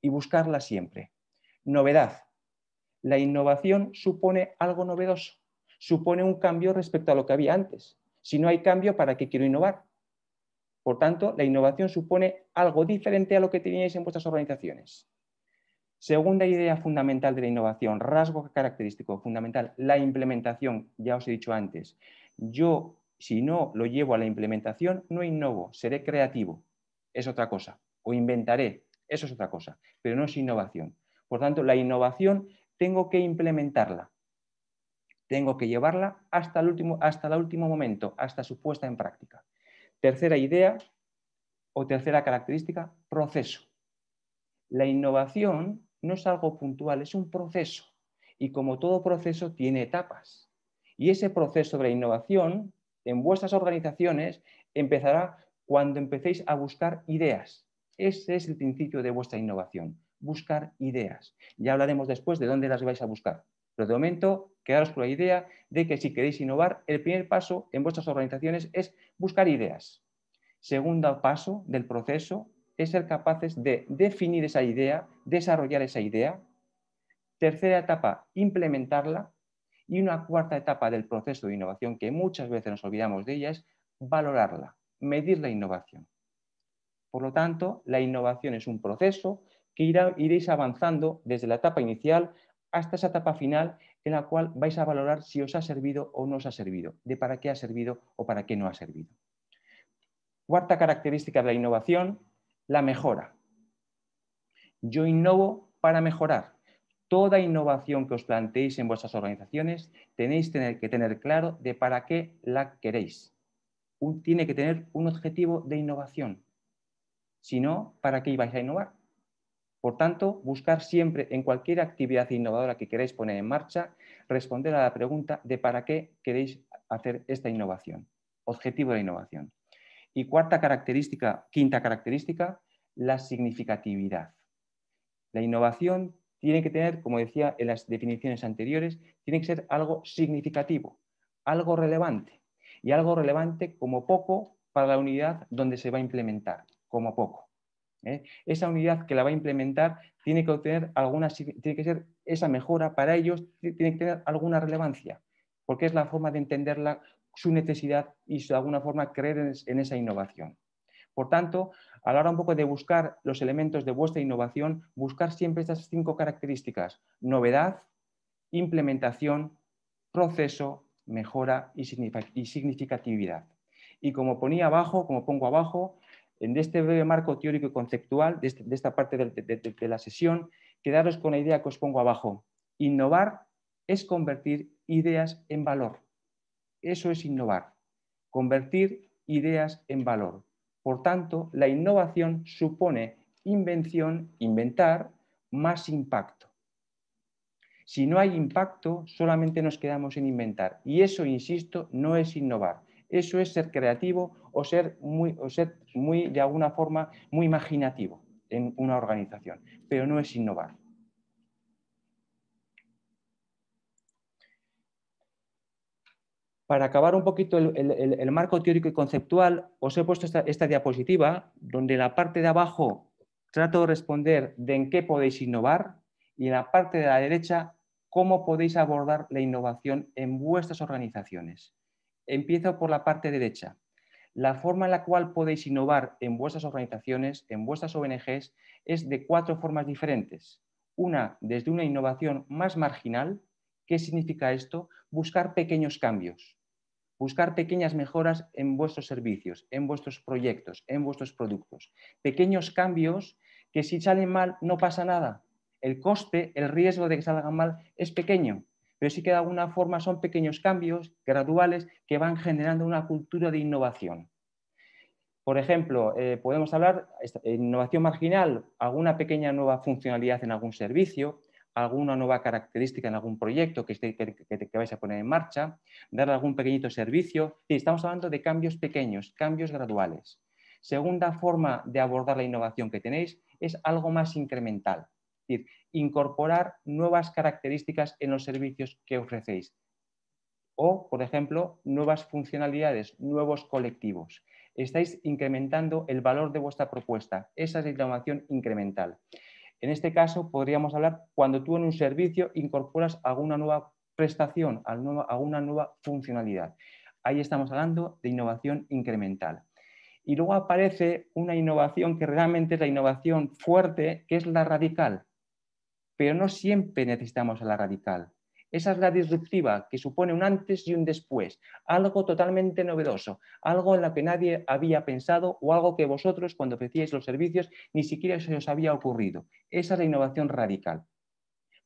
y buscarla siempre. Novedad. La innovación supone algo novedoso, supone un cambio respecto a lo que había antes. Si no hay cambio, ¿para qué quiero innovar? Por tanto, la innovación supone algo diferente a lo que teníais en vuestras organizaciones. Segunda idea fundamental de la innovación, rasgo característico fundamental, la implementación. Ya os he dicho antes, yo si no lo llevo a la implementación no innovo, seré creativo, es otra cosa, o inventaré, eso es otra cosa, pero no es innovación. Por tanto, la innovación tengo que implementarla, tengo que llevarla hasta el último momento, hasta su puesta en práctica. Tercera idea o tercera característica, proceso. La innovación no es algo puntual, es un proceso. Y como todo proceso tiene etapas. Y ese proceso de la innovación en vuestras organizaciones empezará cuando empecéis a buscar ideas. Ese es el principio de vuestra innovación, buscar ideas. Ya hablaremos después de dónde las vais a buscar. Pero de momento, quedaros con la idea de que si queréis innovar, el primer paso en vuestras organizaciones es buscar ideas. Segundo paso del proceso es ser capaces de definir esa idea, desarrollar esa idea. Tercera etapa, implementarla. Y una cuarta etapa del proceso de innovación, que muchas veces nos olvidamos de ella, es valorarla, medir la innovación. Por lo tanto, la innovación es un proceso que iréis avanzando desde la etapa inicial hasta esa etapa final en la cual vais a valorar si os ha servido o no os ha servido, de para qué ha servido o para qué no ha servido. Cuarta característica de la innovación, la mejora. Yo innovo para mejorar. Toda innovación que os planteéis en vuestras organizaciones tenéis que tener claro de para qué la queréis. Tiene que tener un objetivo de innovación. Si no, ¿para qué ibais a innovar? Por tanto, buscar siempre en cualquier actividad innovadora que queráis poner en marcha, responder a la pregunta de para qué queréis hacer esta innovación. Objetivo de innovación. Y quinta característica, la significatividad. La innovación tiene que tener, como decía en las definiciones anteriores, tiene que ser algo significativo, algo relevante. Y algo relevante como poco para la unidad donde se va a implementar, como poco. Esa unidad que la va a implementar tiene que ser esa mejora para ellos, tiene que tener alguna relevancia, porque es la forma de entenderla, su necesidad y de alguna forma creer en esa innovación. Por tanto, a la hora un poco de buscar los elementos de vuestra innovación, buscar siempre estas 5 características: novedad, implementación, proceso, mejora y significatividad. Y como pongo abajo, en este breve marco teórico y conceptual de esta parte de la sesión, quedaros con la idea que os pongo abajo. Innovar es convertir ideas en valor. Eso es innovar, convertir ideas en valor. Por tanto, la innovación supone invención, inventar, más impacto. Si no hay impacto, solamente nos quedamos en inventar. Y eso, insisto, no es innovar. Eso es ser creativo o ser muy, de alguna forma, muy imaginativo en una organización. Pero no es innovar. Para acabar un poquito el marco teórico y conceptual, os he puesto esta diapositiva, donde en la parte de abajo trato de responder de en qué podéis innovar y en la parte de la derecha cómo podéis abordar la innovación en vuestras organizaciones. Empiezo por la parte derecha. La forma en la cual podéis innovar en vuestras organizaciones, en vuestras ONGs, es de 4 formas diferentes. Una, desde una innovación más marginal. ¿Qué significa esto? Buscar pequeños cambios. Buscar pequeñas mejoras en vuestros servicios, en vuestros proyectos, en vuestros productos. Pequeños cambios que si salen mal no pasa nada. El coste, el riesgo de que salgan mal es pequeño, pero sí que de alguna forma son pequeños cambios graduales que van generando una cultura de innovación. Por ejemplo, podemos hablar de innovación marginal, alguna pequeña nueva funcionalidad en algún servicio, alguna nueva característica en algún proyecto que vais a poner en marcha, dar algún pequeñito servicio. Sí, estamos hablando de cambios pequeños, cambios graduales. Segunda forma de abordar la innovación que tenéis es algo más incremental, es decir, incorporar nuevas características en los servicios que ofrecéis. O, por ejemplo, nuevas funcionalidades, nuevos colectivos. Estáis incrementando el valor de vuestra propuesta. Esa es la innovación incremental. En este caso, podríamos hablar cuando tú en un servicio incorporas alguna nueva prestación, alguna nueva funcionalidad. Ahí estamos hablando de innovación incremental. Y luego aparece una innovación que realmente es la innovación fuerte, que es la radical. Pero no siempre necesitamos a la radical. Esa es la disruptiva, que supone un antes y un después, algo totalmente novedoso, algo en lo que nadie había pensado o algo que vosotros, cuando ofrecíais los servicios, ni siquiera se os había ocurrido. Esa es la innovación radical.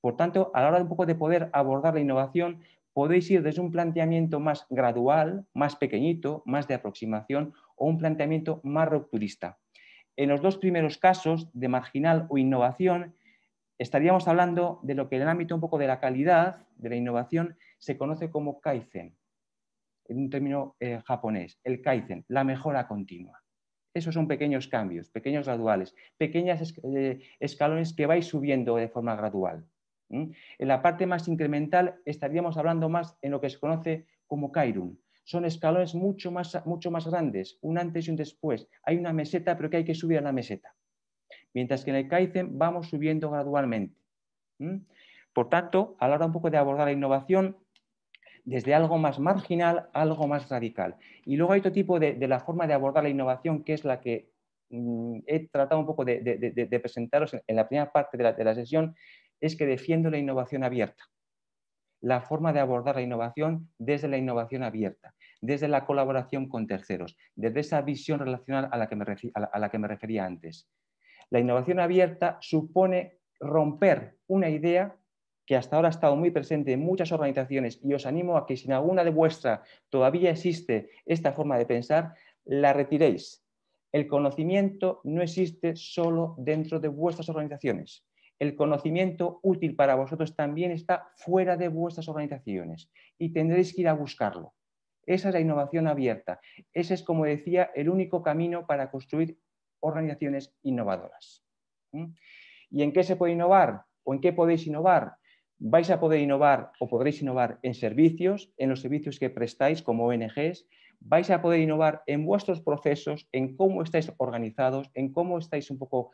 Por tanto, a la hora de un poco de poder abordar la innovación, podéis ir desde un planteamiento más gradual, más pequeñito, más de aproximación, o un planteamiento más rupturista. En los dos primeros casos, de marginal o innovación, estaríamos hablando de lo que en el ámbito un poco de la calidad, de la innovación, se conoce como Kaizen, en un término japonés, el Kaizen, la mejora continua. Esos son pequeños cambios, pequeños graduales, pequeños escalones que vais subiendo de forma gradual. En la parte más incremental estaríamos hablando más en lo que se conoce como Kairun. Son escalones mucho más grandes, un antes y un después. Hay una meseta, pero que hay que subir a la meseta. Mientras que en el Kaizen vamos subiendo gradualmente. Por tanto, a la hora un poco de abordar la innovación, desde algo más marginal a algo más radical. Y luego hay otro tipo de la forma de abordar la innovación, que es la que he tratado un poco de presentaros en la primera parte de la sesión, es que defiendo la innovación abierta. La forma de abordar la innovación desde la innovación abierta, desde la colaboración con terceros, desde esa visión relacional a la que me refería antes. La innovación abierta supone romper una idea que hasta ahora ha estado muy presente en muchas organizaciones y os animo a que si en alguna de vuestras todavía existe esta forma de pensar, la retiréis. El conocimiento no existe solo dentro de vuestras organizaciones. El conocimiento útil para vosotros también está fuera de vuestras organizaciones y tendréis que ir a buscarlo. Esa es la innovación abierta. Ese es, como decía, el único camino para construir organizaciones innovadoras. ¿Y en qué se puede innovar? ¿O en qué podéis innovar? Vais a poder innovar o podréis innovar en servicios, en los servicios que prestáis como ONGs. Vais a poder innovar en vuestros procesos, en cómo estáis organizados, en cómo estáis un poco,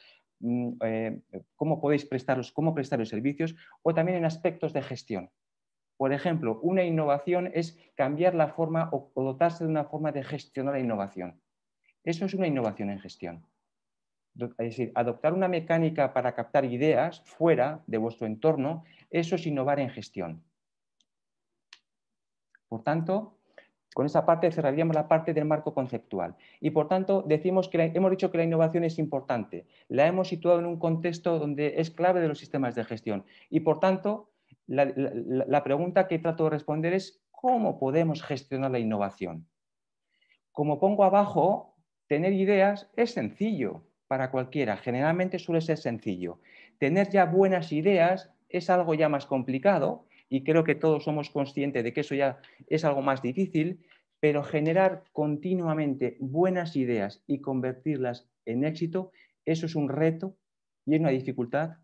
cómo podéis prestar los servicios, o también en aspectos de gestión. Por ejemplo, una innovación es cambiar la forma o dotarse de una forma de gestionar la innovación. Eso es una innovación en gestión. Es decir, adoptar una mecánica para captar ideas fuera de vuestro entorno, eso es innovar en gestión. Por tanto, con esa parte cerraríamos la parte del marco conceptual. Y por tanto, hemos dicho que la innovación es importante. La hemos situado en un contexto donde es clave de los sistemas de gestión. Y por tanto, la pregunta que trato de responder es ¿cómo podemos gestionar la innovación? Como pongo abajo, tener ideas es sencillo para cualquiera, generalmente suele ser sencillo. Tener ya buenas ideas es algo ya más complicado y creo que todos somos conscientes de que eso ya es algo más difícil, pero generar continuamente buenas ideas y convertirlas en éxito, eso es un reto y es una dificultad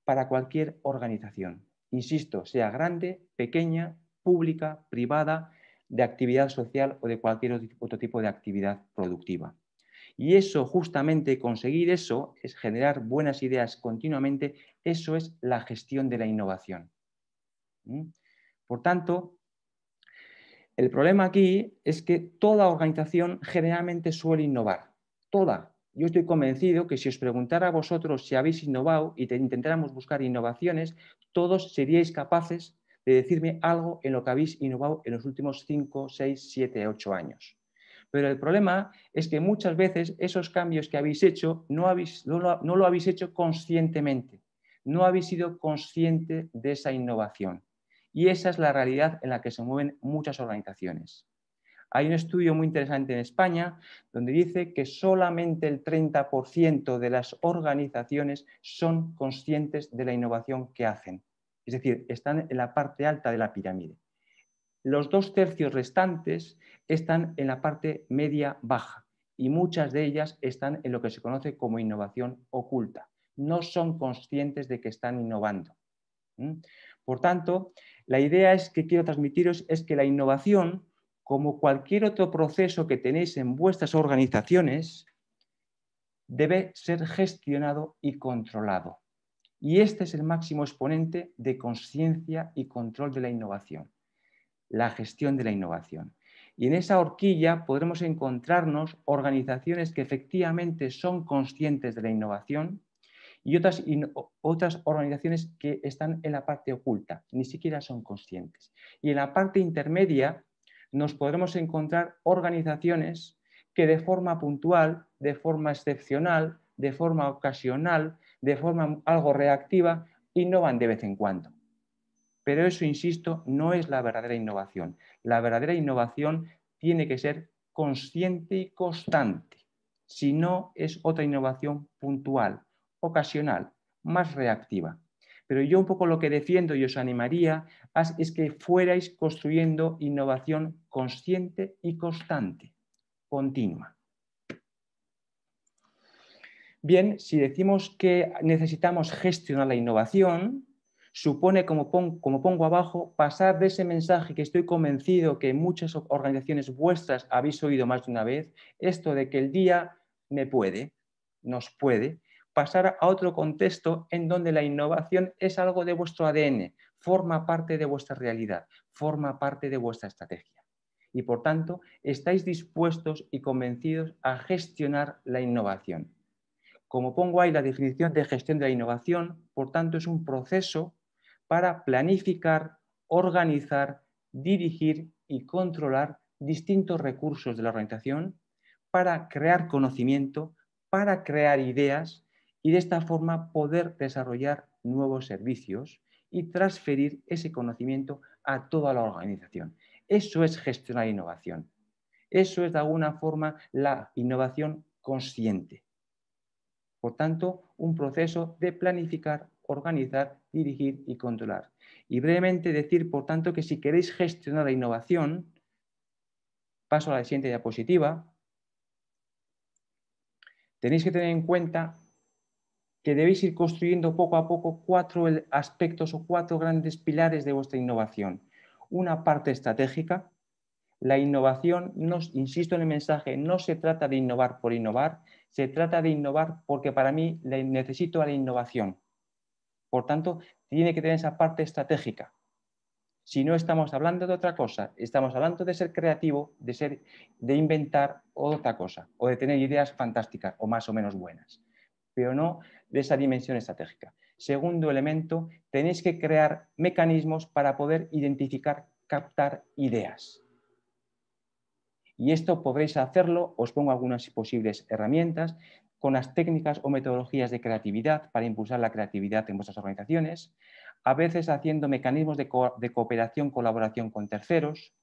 para cualquier organización. Insisto, sea grande, pequeña, pública, privada, de actividad social o de cualquier otro tipo de actividad productiva. Y eso, justamente conseguir eso, es generar buenas ideas continuamente, eso es la gestión de la innovación. Por tanto, el problema aquí es que toda organización generalmente suele innovar, toda. Yo estoy convencido que si os preguntara a vosotros si habéis innovado y intentáramos buscar innovaciones, todos seríais capaces de decirme algo en lo que habéis innovado en los últimos 5, 6, 7, 8 años. Pero el problema es que muchas veces esos cambios que habéis hecho no lo habéis hecho conscientemente, no habéis sido consciente de esa innovación. Y esa es la realidad en la que se mueven muchas organizaciones. Hay un estudio muy interesante en España donde dice que solamente el 30% de las organizaciones son conscientes de la innovación que hacen. Es decir, están en la parte alta de la pirámide. Los 2/3 restantes están en la parte media-baja y muchas de ellas están en lo que se conoce como innovación oculta. No son conscientes de que están innovando. Por tanto, la idea que quiero transmitiros es que la innovación, como cualquier otro proceso que tenéis en vuestras organizaciones, debe ser gestionado y controlado. Y este es el máximo exponente de conciencia y control de la innovación, la gestión de la innovación. Y en esa horquilla podremos encontrarnos organizaciones que efectivamente son conscientes de la innovación y otras organizaciones que están en la parte oculta, ni siquiera son conscientes. Y en la parte intermedia nos podremos encontrar organizaciones que de forma puntual, de forma excepcional, de forma ocasional, de forma algo reactiva, innovan de vez en cuando. Pero eso, insisto, no es la verdadera innovación. La verdadera innovación tiene que ser consciente y constante. Si no, es otra innovación puntual, ocasional, más reactiva. Pero yo un poco lo que defiendo y os animaría es que fuerais construyendo innovación consciente y constante, continua. Bien, si decimos que necesitamos gestionar la innovación, supone, como pongo abajo, pasar de ese mensaje que estoy convencido que en muchas organizaciones vuestras habéis oído más de una vez, esto de que el día nos puede, pasar a otro contexto en donde la innovación es algo de vuestro ADN, forma parte de vuestra realidad, forma parte de vuestra estrategia. Y por tanto, estáis dispuestos y convencidos a gestionar la innovación. Como pongo ahí la definición de gestión de la innovación, por tanto, es un proceso para planificar, organizar, dirigir y controlar distintos recursos de la organización para crear conocimiento, para crear ideas y de esta forma poder desarrollar nuevos servicios y transferir ese conocimiento a toda la organización. Eso es gestionar innovación. Eso es de alguna forma la innovación consciente. Por tanto, un proceso de planificar, organizar, dirigir y controlar. Y brevemente decir, por tanto, que si queréis gestionar la innovación, paso a la siguiente diapositiva, tenéis que tener en cuenta que debéis ir construyendo poco a poco 4 aspectos o 4 grandes pilares de vuestra innovación. Una parte estratégica. La innovación, insisto en el mensaje, no se trata de innovar por innovar, se trata de innovar porque para mí necesito a la innovación. Por tanto, tiene que tener esa parte estratégica. Si no estamos hablando de otra cosa, estamos hablando de ser creativo, de inventar otra cosa, o de tener ideas fantásticas o más o menos buenas, pero no de esa dimensión estratégica. Segundo elemento, tenéis que crear mecanismos para poder identificar, captar ideas. Y esto podréis hacerlo, os pongo algunas posibles herramientas, con las técnicas o metodologías de creatividad para impulsar la creatividad en vuestras organizaciones. a veces haciendo mecanismos de cooperación, colaboración con terceros,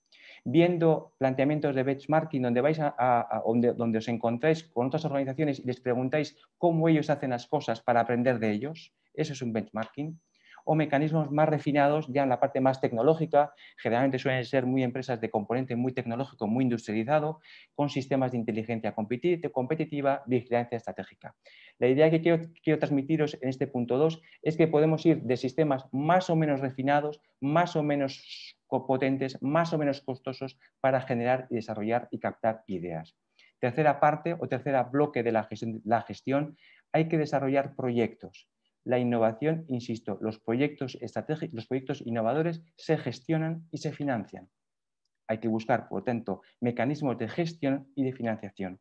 viendo planteamientos de benchmarking donde, donde os encontráis con otras organizaciones y les preguntáis cómo ellos hacen las cosas para aprender de ellos. Eso es un benchmarking. O mecanismos más refinados ya en la parte más tecnológica, generalmente suelen ser muy empresas de componente muy tecnológico, muy industrializado, con sistemas de inteligencia competitiva, vigilancia estratégica. La idea que quiero transmitiros en este punto 2 es que podemos ir de sistemas más o menos refinados, más o menos potentes, más o menos costosos para generar y desarrollar y captar ideas. Tercera parte o tercera bloque de la gestión, hay que desarrollar proyectos. La innovación, insisto, los proyectos estratégicos, los proyectos innovadores se gestionan y se financian. Hay que buscar, por tanto, mecanismos de gestión y de financiación.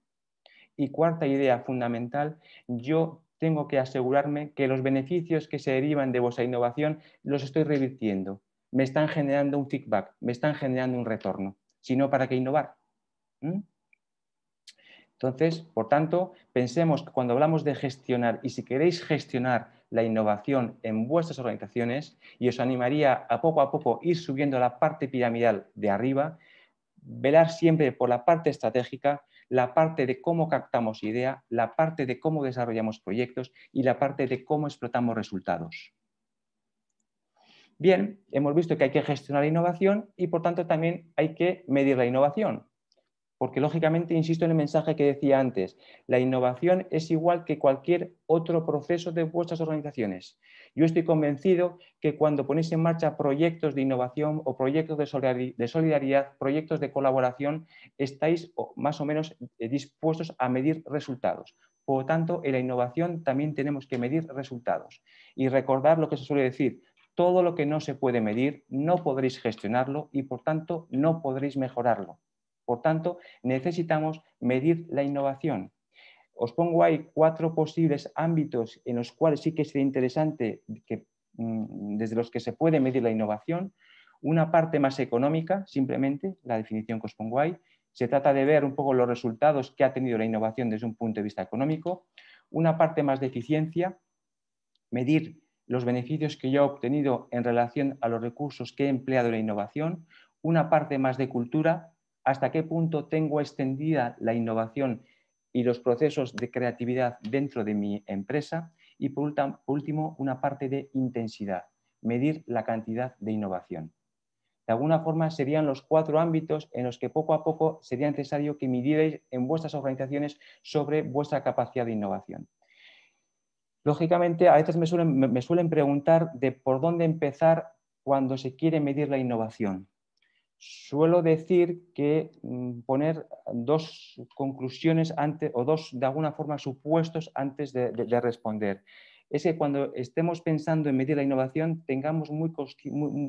Y cuarta idea fundamental, yo tengo que asegurarme que los beneficios que se derivan de vuestra innovación los estoy revirtiendo. Me están generando un feedback, me están generando un retorno. Si no, ¿para qué innovar? Entonces, por tanto, pensemos que cuando hablamos de gestionar y si queréis gestionar la innovación en vuestras organizaciones, y os animaría a poco ir subiendo la parte piramidal de arriba, velar siempre por la parte estratégica, la parte de cómo captamos idea, la parte de cómo desarrollamos proyectos y la parte de cómo explotamos resultados. Bien, hemos visto que hay que gestionar la innovación y por tanto también hay que medir la innovación. Porque lógicamente, insisto en el mensaje que decía antes, la innovación es igual que cualquier otro proceso de vuestras organizaciones. Yo estoy convencido que cuando ponéis en marcha proyectos de innovación o proyectos de solidaridad, proyectos de colaboración, estáis más o menos dispuestos a medir resultados. Por lo tanto, en la innovación también tenemos que medir resultados. Y recordar lo que se suele decir, todo lo que no se puede medir no podréis gestionarlo y por tanto no podréis mejorarlo. Por tanto, necesitamos medir la innovación. Os pongo ahí 4 posibles ámbitos en los cuales sí que sería interesante desde los que se puede medir la innovación. Una parte más económica, simplemente, la definición que os pongo ahí. Se trata de ver un poco los resultados que ha tenido la innovación desde un punto de vista económico. Una parte más de eficiencia, medir los beneficios que yo he obtenido en relación a los recursos que he empleado en la innovación. Una parte más de cultura, hasta qué punto tengo extendida la innovación y los procesos de creatividad dentro de mi empresa. Y por último, una parte de intensidad, medir la cantidad de innovación. De alguna forma serían los 4 ámbitos en los que poco a poco sería necesario que midierais en vuestras organizaciones sobre vuestra capacidad de innovación. Lógicamente, a veces me suelen preguntar de por dónde empezar cuando se quiere medir la innovación. Suelo decir que poner 2 conclusiones antes, o 2, de alguna forma, supuestos antes de responder. Es que cuando estemos pensando en medir la innovación,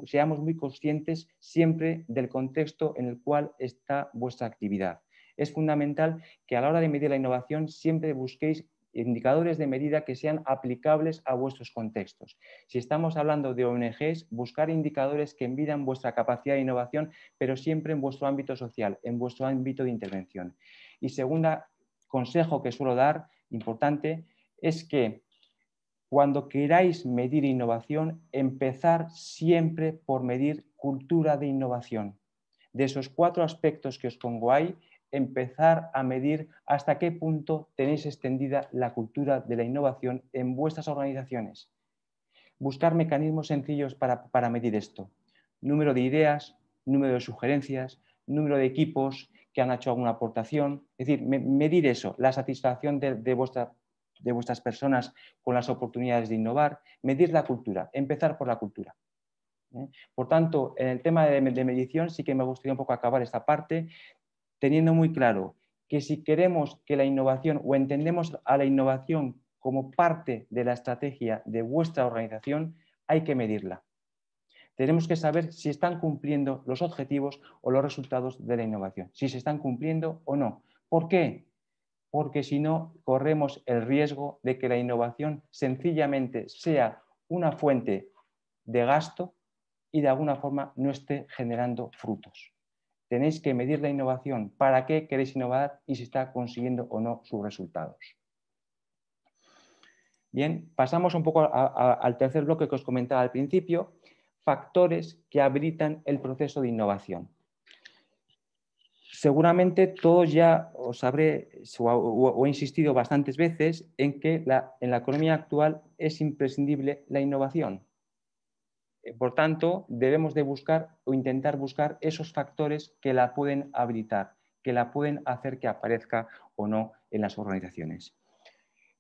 seamos muy conscientes siempre del contexto en el cual está vuestra actividad. Es fundamental que a la hora de medir la innovación siempre busquéis indicadores de medida que sean aplicables a vuestros contextos. Si estamos hablando de ONGs, buscar indicadores que midan vuestra capacidad de innovación, pero siempre en vuestro ámbito social, en vuestro ámbito de intervención. Y segundo consejo que suelo dar, importante, es que cuando queráis medir innovación, empezar siempre por medir cultura de innovación. De esos 4 aspectos que os pongo ahí, empezar a medir hasta qué punto tenéis extendida la cultura de la innovación en vuestras organizaciones. Buscar mecanismos sencillos para medir esto. Número de ideas, número de sugerencias, número de equipos que han hecho alguna aportación. Es decir, medir eso, la satisfacción de vuestras personas con las oportunidades de innovar. Medir la cultura, empezar por la cultura. Por tanto, en el tema de medición sí que me gustaría un poco acabar esta parte teniendo muy claro que si queremos que la innovación o entendemos a la innovación como parte de la estrategia de vuestra organización, hay que medirla. Tenemos que saber si están cumpliendo los objetivos o los resultados de la innovación, si se están cumpliendo o no. ¿Por qué? Porque si no, corremos el riesgo de que la innovación sencillamente sea una fuente de gasto y de alguna forma no esté generando frutos. Tenéis que medir la innovación, para qué queréis innovar y si está consiguiendo o no sus resultados. Bien, pasamos un poco al tercer bloque que os comentaba al principio, factores que habilitan el proceso de innovación. Seguramente todos ya os habré o he insistido bastantes veces en que en la economía actual es imprescindible la innovación. Por tanto, debemos de buscar o intentar buscar esos factores que la pueden habilitar, que la pueden hacer que aparezca o no en las organizaciones.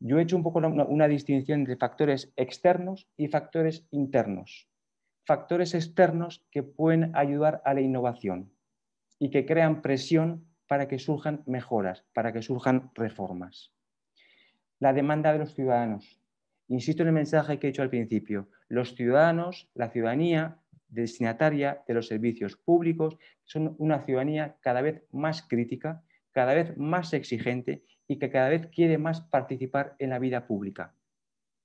Yo he hecho un poco una distinción entre factores externos y factores internos. Factores externos que pueden ayudar a la innovación y que crean presión para que surjan mejoras, para que surjan reformas. La demanda de los ciudadanos. Insisto en el mensaje que he hecho al principio. Los ciudadanos, la ciudadanía destinataria de los servicios públicos, son una ciudadanía cada vez más crítica, cada vez más exigente y que cada vez quiere más participar en la vida pública.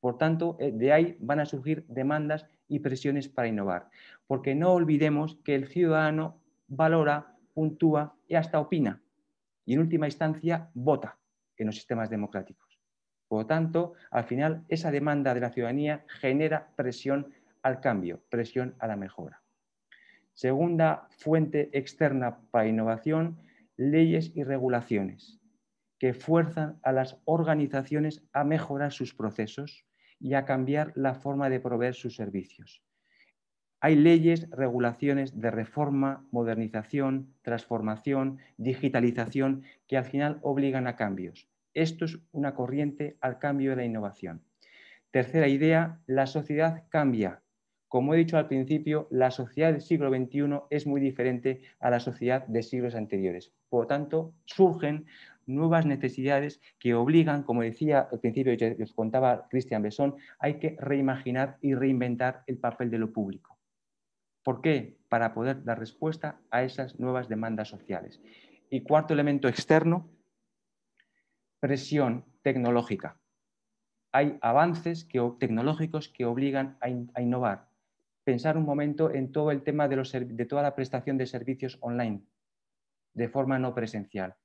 Por tanto, de ahí van a surgir demandas y presiones para innovar. Porque no olvidemos que el ciudadano valora, puntúa y hasta opina. Y en última instancia, vota en los sistemas democráticos. Por lo tanto, al final, esa demanda de la ciudadanía genera presión al cambio, presión a la mejora. Segunda fuente externa para innovación, leyes y regulaciones que fuerzan a las organizaciones a mejorar sus procesos y a cambiar la forma de proveer sus servicios. Hay leyes, regulaciones de reforma, modernización, transformación, digitalización que al final obligan a cambios. Esto es una corriente al cambio de la innovación. Tercera idea, la sociedad cambia. Como he dicho al principio, la sociedad del siglo XXI es muy diferente a la sociedad de siglos anteriores. Por lo tanto, surgen nuevas necesidades que obligan, como decía al principio, que os contaba Cristian Besson, hay que reimaginar y reinventar el papel de lo público. ¿Por qué? Para poder dar respuesta a esas nuevas demandas sociales. Y cuarto elemento externo, presión tecnológica. Hay avances tecnológicos que obligan a innovar. Pensar un momento en todo el tema de toda la prestación de servicios online, de forma no presencial.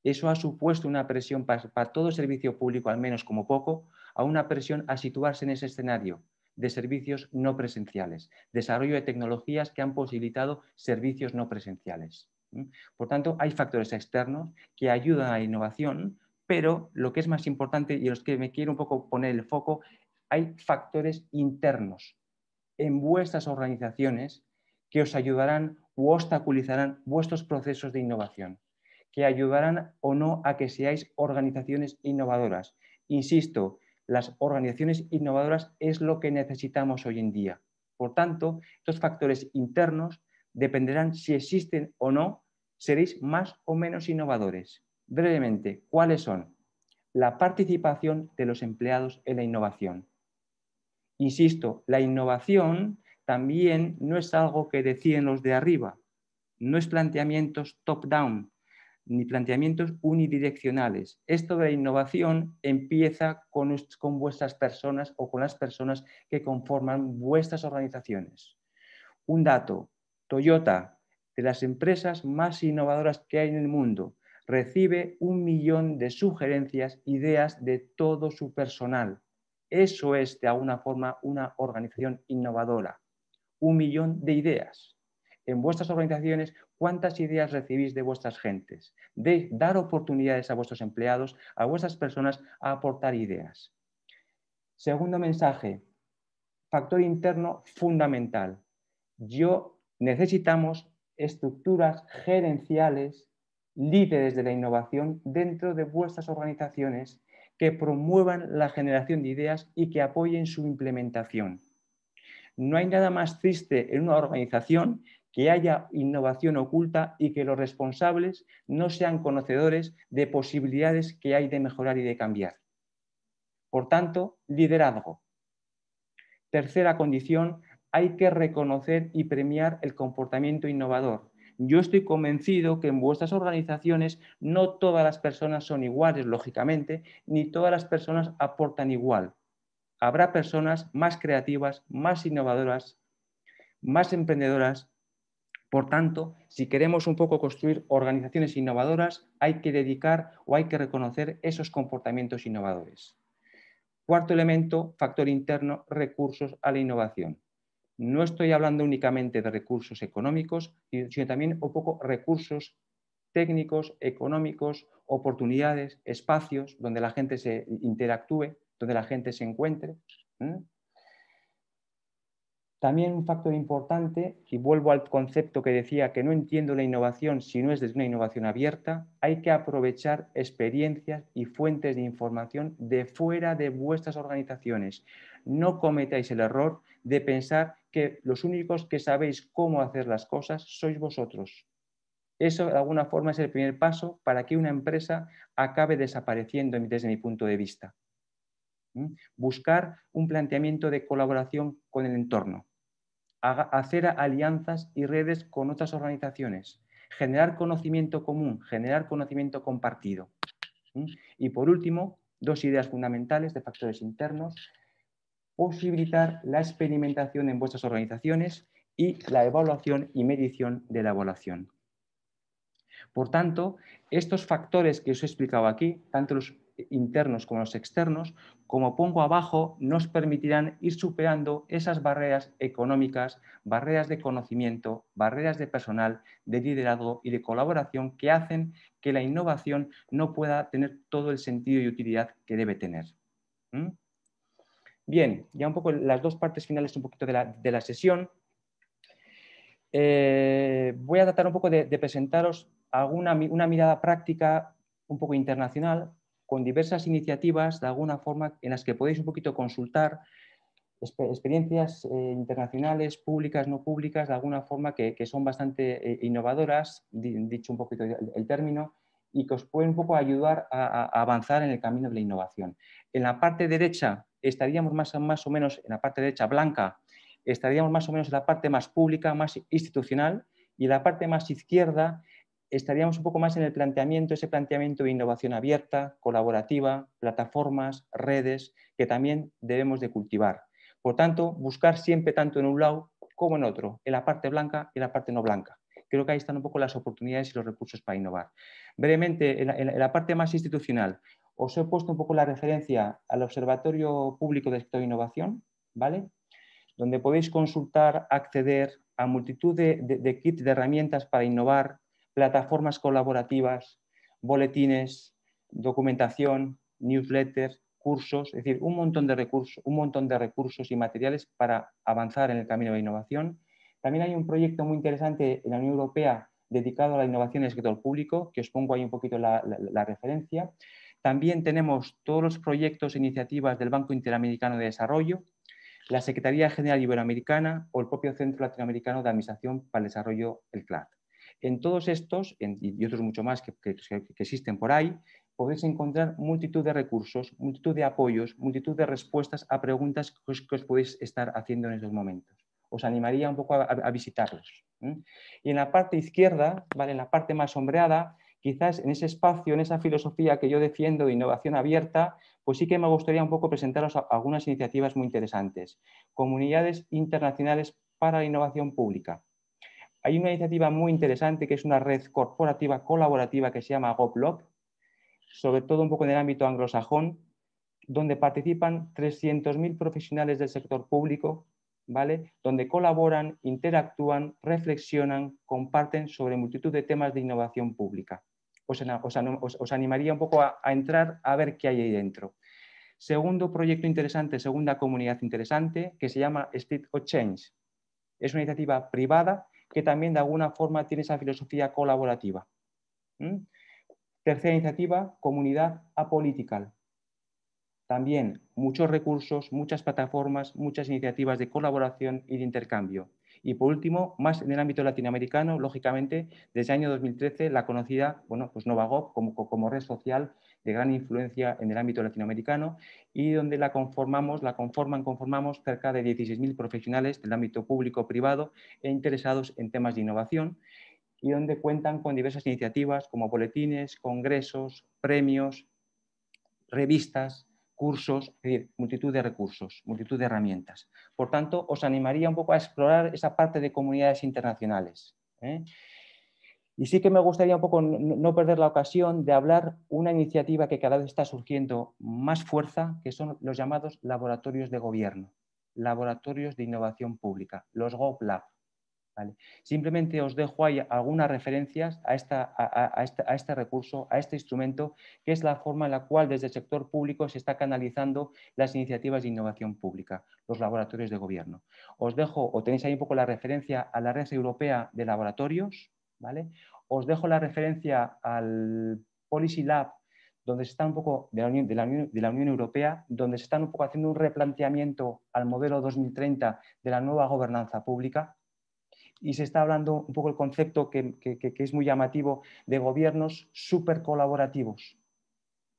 Eso ha supuesto una presión para todo servicio público, al menos como poco, a una presión a situarse en ese escenario de servicios no presenciales, desarrollo de tecnologías que han posibilitado servicios no presenciales. Por tanto, hay factores externos que ayudan a la innovación, pero lo que es más importante y en los que me quiero un poco poner el foco, hay factores internos en vuestras organizaciones que os ayudarán u obstaculizarán vuestros procesos de innovación, que ayudarán o no a que seáis organizaciones innovadoras. Insisto, las organizaciones innovadoras es lo que necesitamos hoy en día. Por tanto, estos factores internos dependerán si existen o no, seréis más o menos innovadores. Brevemente, ¿cuáles son? La participación de los empleados en la innovación. Insisto, la innovación también no es algo que deciden los de arriba, no es planteamientos top-down, ni planteamientos unidireccionales. Esto de la innovación empieza con vuestras personas o con las personas que conforman vuestras organizaciones. Un dato, Toyota, de las empresas más innovadoras que hay en el mundo, recibe 1 millón de sugerencias, ideas de todo su personal. Eso es, de alguna forma, una organización innovadora. 1 millón de ideas. En vuestras organizaciones, ¿cuántas ideas recibís de vuestras gentes? De dar oportunidades a vuestros empleados, a vuestras personas, a aportar ideas. Segundo mensaje, factor interno fundamental. Necesitamos estructuras gerenciales, líderes de la innovación dentro de vuestras organizaciones que promuevan la generación de ideas y que apoyen su implementación. No hay nada más triste en una organización que haya innovación oculta y que los responsables no sean conocedores de posibilidades que hay de mejorar y de cambiar. Por tanto, liderazgo. Tercera condición, hay que reconocer y premiar el comportamiento innovador. Yo estoy convencido que en vuestras organizaciones no todas las personas son iguales, lógicamente, ni todas las personas aportan igual. Habrá personas más creativas, más innovadoras, más emprendedoras. Por tanto, si queremos un poco construir organizaciones innovadoras, hay que dedicar o hay que reconocer esos comportamientos innovadores. Cuarto elemento, factor interno, recursos a la innovación. No estoy hablando únicamente de recursos económicos, sino también un poco recursos técnicos, económicos, oportunidades, espacios donde la gente se interactúe, donde la gente se encuentre. También un factor importante, y vuelvo al concepto que decía que no entiendo la innovación si no es desde una innovación abierta, hay que aprovechar experiencias y fuentes de información de fuera de vuestras organizaciones. No cometáis el error de pensar que los únicos que sabéis cómo hacer las cosas sois vosotros. Eso, de alguna forma, es el primer paso para que una empresa acabe desapareciendo desde mi punto de vista. Buscar un planteamiento de colaboración con el entorno, hacer alianzas y redes con otras organizaciones, generar conocimiento común, generar conocimiento compartido. Y por último, dos ideas fundamentales de factores internos: posibilitar la experimentación en vuestras organizaciones y la evaluación y medición de la evaluación. Por tanto, estos factores que os he explicado aquí, tanto los internos como los externos, como pongo abajo, nos permitirán ir superando esas barreras económicas, barreras de conocimiento, barreras de personal, de liderazgo y de colaboración que hacen que la innovación no pueda tener todo el sentido y utilidad que debe tener. Bien, ya un poco las dos partes finales un poquito de la sesión. Voy a tratar un poco de presentaros una mirada práctica un poco internacional, con diversas iniciativas de alguna forma en las que podéis un poquito consultar experiencias internacionales, públicas, no públicas, de alguna forma que son bastante innovadoras, dicho un poquito el término, y que os pueden un poco ayudar a avanzar en el camino de la innovación. En la parte derecha estaríamos más o menos, en la parte derecha blanca, estaríamos más o menos en la parte más pública, más institucional, y en la parte más izquierda estaríamos un poco más en el planteamiento, ese planteamiento de innovación abierta, colaborativa, plataformas, redes, que también debemos de cultivar. Por tanto, buscar siempre tanto en un lado como en otro, en la parte blanca y en la parte no blanca. Creo que ahí están un poco las oportunidades y los recursos para innovar. Brevemente, en la parte más institucional, os he puesto un poco la referencia al Observatorio Público del Sector de Innovación, ¿vale?, donde podéis consultar, acceder a multitud de kits de herramientas para innovar, plataformas colaborativas, boletines, documentación, newsletters, cursos, es decir, un montón de recursos y materiales para avanzar en el camino de la innovación. También hay un proyecto muy interesante en la Unión Europea dedicado a la innovación en el sector público, que os pongo ahí un poquito la referencia. También tenemos todos los proyectos e iniciativas del Banco Interamericano de Desarrollo, la Secretaría General Iberoamericana o el propio Centro Latinoamericano de Administración para el Desarrollo, el CLAD. En todos estos, y otros mucho más que existen por ahí, podéis encontrar multitud de recursos, multitud de apoyos, multitud de respuestas a preguntas que os podéis estar haciendo en estos momentos. Os animaría un poco a visitarlos. Y en la parte izquierda, ¿vale?, en la parte más sombreada, quizás en ese espacio, en esa filosofía que yo defiendo de innovación abierta, pues sí que me gustaría un poco presentaros algunas iniciativas muy interesantes. Comunidades internacionales para la innovación pública. Hay una iniciativa muy interesante que es una red corporativa colaborativa que se llama GovLob, sobre todo un poco en el ámbito anglosajón, donde participan 300.000 profesionales del sector público, ¿vale?, donde colaboran, interactúan, reflexionan, comparten sobre multitud de temas de innovación pública. Os animaría un poco a entrar a ver qué hay ahí dentro. Segundo proyecto interesante, segunda comunidad interesante, que se llama State of Change. Es una iniciativa privada que también de alguna forma tiene esa filosofía colaborativa. Tercera iniciativa, Comunidad Apolitical. También muchos recursos, muchas plataformas, muchas iniciativas de colaboración y de intercambio. Y por último, más en el ámbito latinoamericano, lógicamente, desde el año 2013, la conocida, pues Novagov como red social de gran influencia en el ámbito latinoamericano y donde conformamos cerca de 16.000 profesionales del ámbito público-privado e interesados en temas de innovación y donde cuentan con diversas iniciativas como boletines, congresos, premios, revistas, cursos, es decir, multitud de recursos, multitud de herramientas. Por tanto, os animaría un poco a explorar esa parte de comunidades internacionales. Y sí que me gustaría un poco no perder la ocasión de hablar una iniciativa que cada vez está surgiendo más fuerza, que son los llamados laboratorios de gobierno, laboratorios de innovación pública, los GovLab. ¿Vale? Simplemente os dejo ahí algunas referencias a este recurso, a este instrumento, que es la forma en la cual desde el sector público se está canalizando las iniciativas de innovación pública, los laboratorios de gobierno. Os dejo, o tenéis ahí un poco la referencia a la Red Europea de Laboratorios, ¿vale? Os dejo la referencia al Policy Lab, donde se está un poco de la Unión Europea, donde se están un poco haciendo un replanteamiento al modelo 2030 de la nueva gobernanza pública. Y se está hablando un poco el concepto que es muy llamativo de gobiernos súper colaborativos.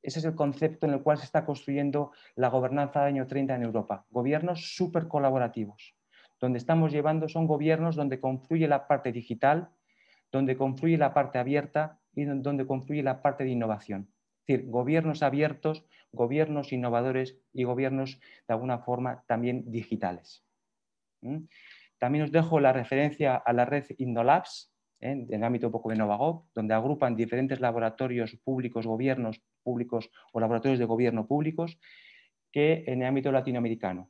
Ese es el concepto en el cual se está construyendo la gobernanza del año 30 en Europa. Gobiernos súper colaborativos. Donde estamos llevando son gobiernos donde confluye la parte digital, donde confluye la parte abierta y donde confluye la parte de innovación. Es decir, gobiernos abiertos, gobiernos innovadores y gobiernos de alguna forma también digitales. También os dejo la referencia a la red InnoLabs, en el ámbito un poco de Novagov, donde agrupan diferentes laboratorios públicos, gobiernos públicos o laboratorios de gobierno públicos, que en el ámbito latinoamericano.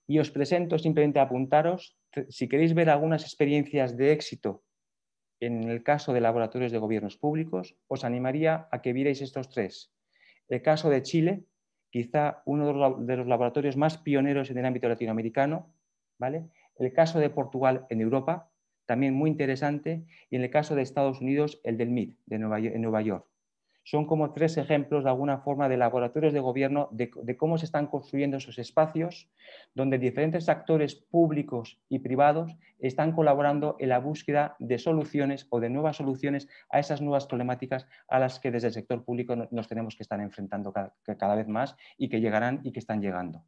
Y os presento, simplemente apuntaros, si queréis ver algunas experiencias de éxito en el caso de laboratorios de gobiernos públicos, os animaría a que vierais estos tres. El caso de Chile, quizá uno de los laboratorios más pioneros en el ámbito latinoamericano, ¿vale? El caso de Portugal en Europa, también muy interesante, y en el caso de Estados Unidos, el del MIT en Nueva York. Son como tres ejemplos de alguna forma de laboratorios de gobierno, de cómo se están construyendo esos espacios, donde diferentes actores públicos y privados están colaborando en la búsqueda de soluciones o de nuevas soluciones a esas nuevas problemáticas a las que desde el sector público nos tenemos que estar enfrentando cada vez más y que llegarán y que están llegando.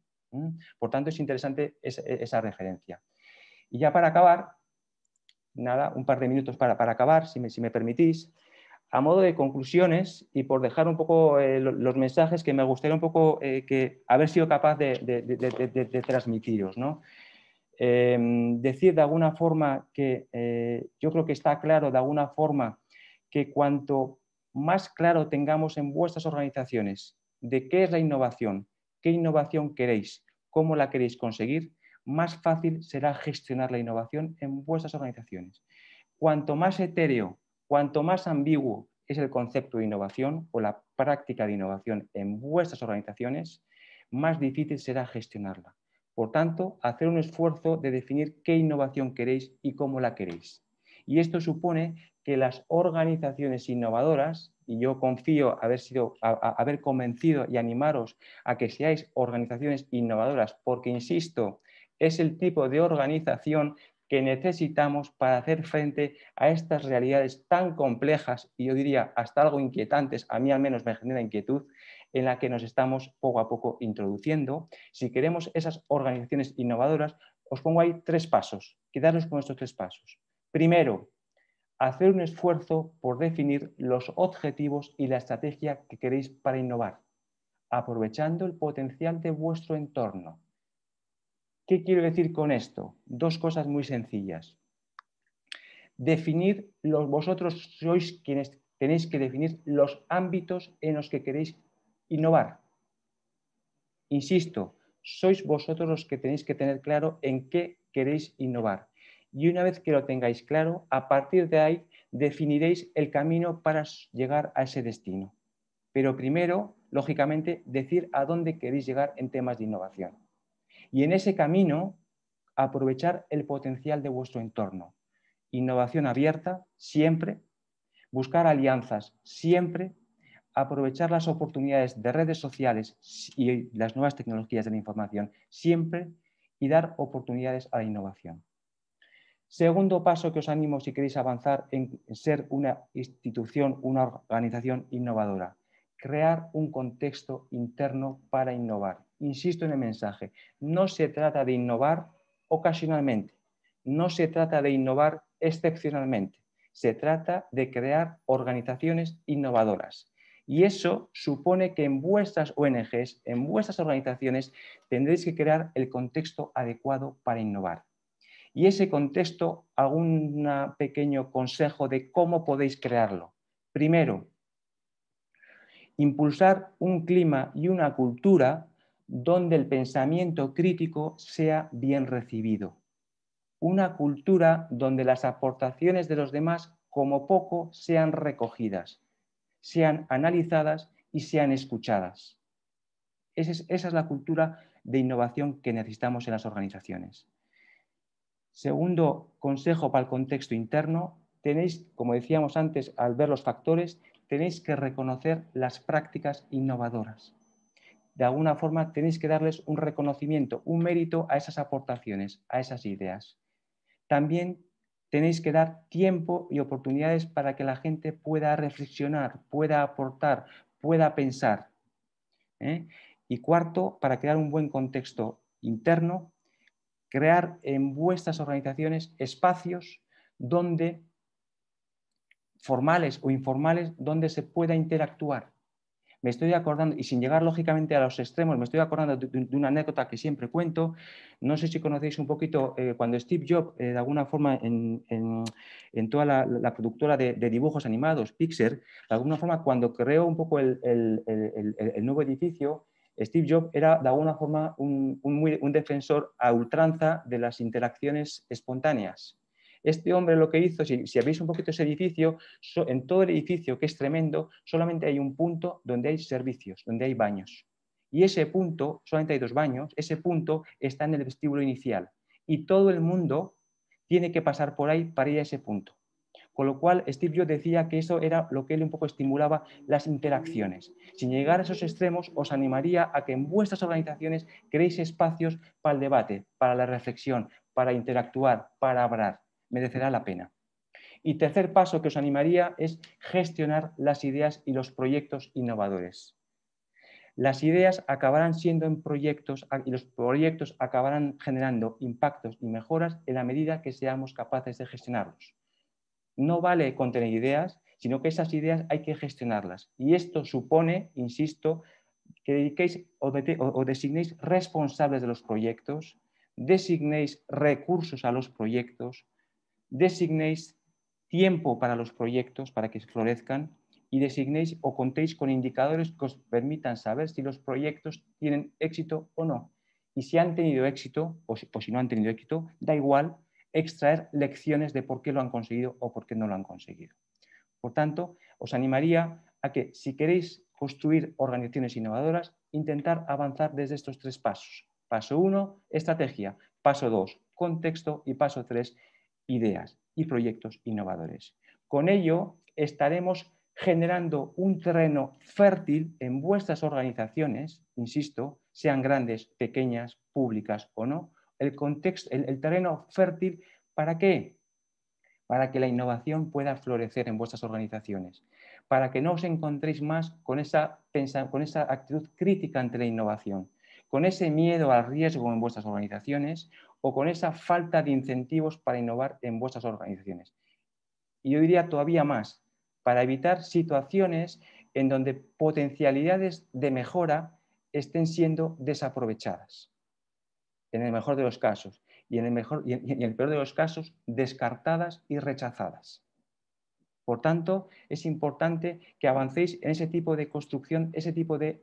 Por tanto, es interesante esa referencia. Y ya para acabar, nada, un par de minutos para acabar, si me permitís. A modo de conclusiones y por dejar un poco los mensajes que me gustaría un poco haber sido capaz de transmitiros, ¿no? Decir de alguna forma que yo creo que está claro de alguna forma que cuanto más claro tengamos en vuestras organizaciones de qué es la innovación, qué innovación queréis, cómo la queréis conseguir, más fácil será gestionar la innovación en vuestras organizaciones. Cuanto más etéreo, cuanto más ambiguo es el concepto de innovación o la práctica de innovación en vuestras organizaciones, más difícil será gestionarla. Por tanto, hacer un esfuerzo de definir qué innovación queréis y cómo la queréis. Y esto supone que las organizaciones innovadoras, y yo confío haber convencido y animaros a que seáis organizaciones innovadoras, porque, insisto, es el tipo de organización que necesitamos para hacer frente a estas realidades tan complejas y yo diría hasta algo inquietantes, a mí al menos me genera inquietud, en la que nos estamos poco a poco introduciendo. Si queremos esas organizaciones innovadoras, os pongo ahí 3 pasos. Quedaros con estos 3 pasos. Primero, hacer un esfuerzo por definir los objetivos y la estrategia que queréis para innovar, aprovechando el potencial de vuestro entorno. ¿Qué quiero decir con esto? 2 cosas muy sencillas. Vosotros sois quienes tenéis que definir los ámbitos en los que queréis innovar. Insisto, sois vosotros los que tenéis que tener claro en qué queréis innovar. Y una vez que lo tengáis claro, a partir de ahí definiréis el camino para llegar a ese destino. Pero primero, lógicamente, decir a dónde queréis llegar en temas de innovación. Y en ese camino, aprovechar el potencial de vuestro entorno. Innovación abierta, siempre. Buscar alianzas, siempre. Aprovechar las oportunidades de redes sociales y las nuevas tecnologías de la información, siempre. Y dar oportunidades a la innovación. Segundo paso que os animo si queréis avanzar en ser una institución, una organización innovadora. Crear un contexto interno para innovar. Insisto en el mensaje, no se trata de innovar ocasionalmente, no se trata de innovar excepcionalmente, se trata de crear organizaciones innovadoras. Y eso supone que en vuestras ONGs, en vuestras organizaciones, tendréis que crear el contexto adecuado para innovar. Y ese contexto, algún pequeño consejo de cómo podéis crearlo. Primero, impulsar un clima y una cultura donde el pensamiento crítico sea bien recibido. Una cultura donde las aportaciones de los demás, como poco, sean recogidas, sean analizadas y sean escuchadas. Esa es la cultura de innovación que necesitamos en las organizaciones. Segundo consejo para el contexto interno, tenéis, como decíamos antes, al ver los factores, tenéis que reconocer las prácticas innovadoras. De alguna forma tenéis que darles un reconocimiento, un mérito a esas aportaciones, a esas ideas. También tenéis que dar tiempo y oportunidades para que la gente pueda reflexionar, pueda aportar, pueda pensar. Y cuarto, para crear un buen contexto interno, crear en vuestras organizaciones espacios donde, formales o informales, donde se pueda interactuar. Me estoy acordando, y sin llegar lógicamente a los extremos, me estoy acordando de una anécdota que siempre cuento. No sé si conocéis un poquito, cuando Steve Jobs, de alguna forma, en toda la productora de dibujos animados, Pixar, de alguna forma, cuando creó un poco el nuevo edificio, Steve Jobs era, de alguna forma, un defensor a ultranza de las interacciones espontáneas. Este hombre lo que hizo, si veis un poquito ese edificio, en todo el edificio, que es tremendo, solamente hay un punto donde hay servicios, donde hay baños. Y ese punto, solamente hay 2 baños, ese punto está en el vestíbulo inicial. Y todo el mundo tiene que pasar por ahí para ir a ese punto. Con lo cual, Steve Jobs decía que eso era lo que él un poco estimulaba, las interacciones. Sin llegar a esos extremos, os animaría a que en vuestras organizaciones creéis espacios para el debate, para la reflexión, para interactuar, para hablar. Merecerá la pena. Y tercer paso que os animaría es gestionar las ideas y los proyectos innovadores. Las ideas acabarán siendo en proyectos y los proyectos acabarán generando impactos y mejoras en la medida que seamos capaces de gestionarlos. No vale con tener ideas, sino que esas ideas hay que gestionarlas. Y esto supone, insisto, que dediquéis o designéis responsables de los proyectos, designéis recursos a los proyectos, designéis tiempo para los proyectos para que florezcan y designéis o contéis con indicadores que os permitan saber si los proyectos tienen éxito o no. Y si han tenido éxito o si no han tenido éxito, da igual, extraer lecciones de por qué lo han conseguido o por qué no lo han conseguido. Por tanto, os animaría a que, si queréis construir organizaciones innovadoras, intentar avanzar desde estos 3 pasos. Paso 1, estrategia. Paso 2, contexto. Y paso 3, ideas y proyectos innovadores. Con ello estaremos generando un terreno fértil en vuestras organizaciones, insisto, sean grandes, pequeñas, públicas o no, el terreno fértil, ¿para qué? Para que la innovación pueda florecer en vuestras organizaciones, para que no os encontréis más con esa actitud crítica ante la innovación, con ese miedo al riesgo en vuestras organizaciones o con esa falta de incentivos para innovar en vuestras organizaciones. Y yo diría todavía más, para evitar situaciones en donde potencialidades de mejora estén siendo desaprovechadas, en el mejor de los casos, y en el peor de los casos, descartadas y rechazadas. Por tanto, es importante que avancéis en ese tipo de construcción, ese tipo de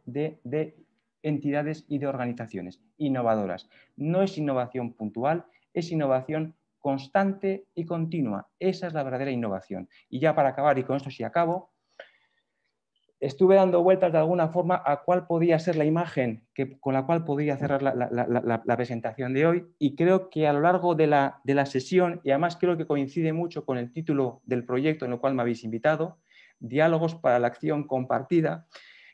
entidades y de organizaciones innovadoras. No es innovación puntual, es innovación constante y continua. Esa es la verdadera innovación. Y ya para acabar, y con esto sí acabo, estuve dando vueltas de alguna forma a cuál podía ser la imagen con la cual podría cerrar la presentación de hoy, y creo que a lo largo de la sesión, y además creo que coincide mucho con el título del proyecto en el cual me habéis invitado, Diálogos para la acción compartida,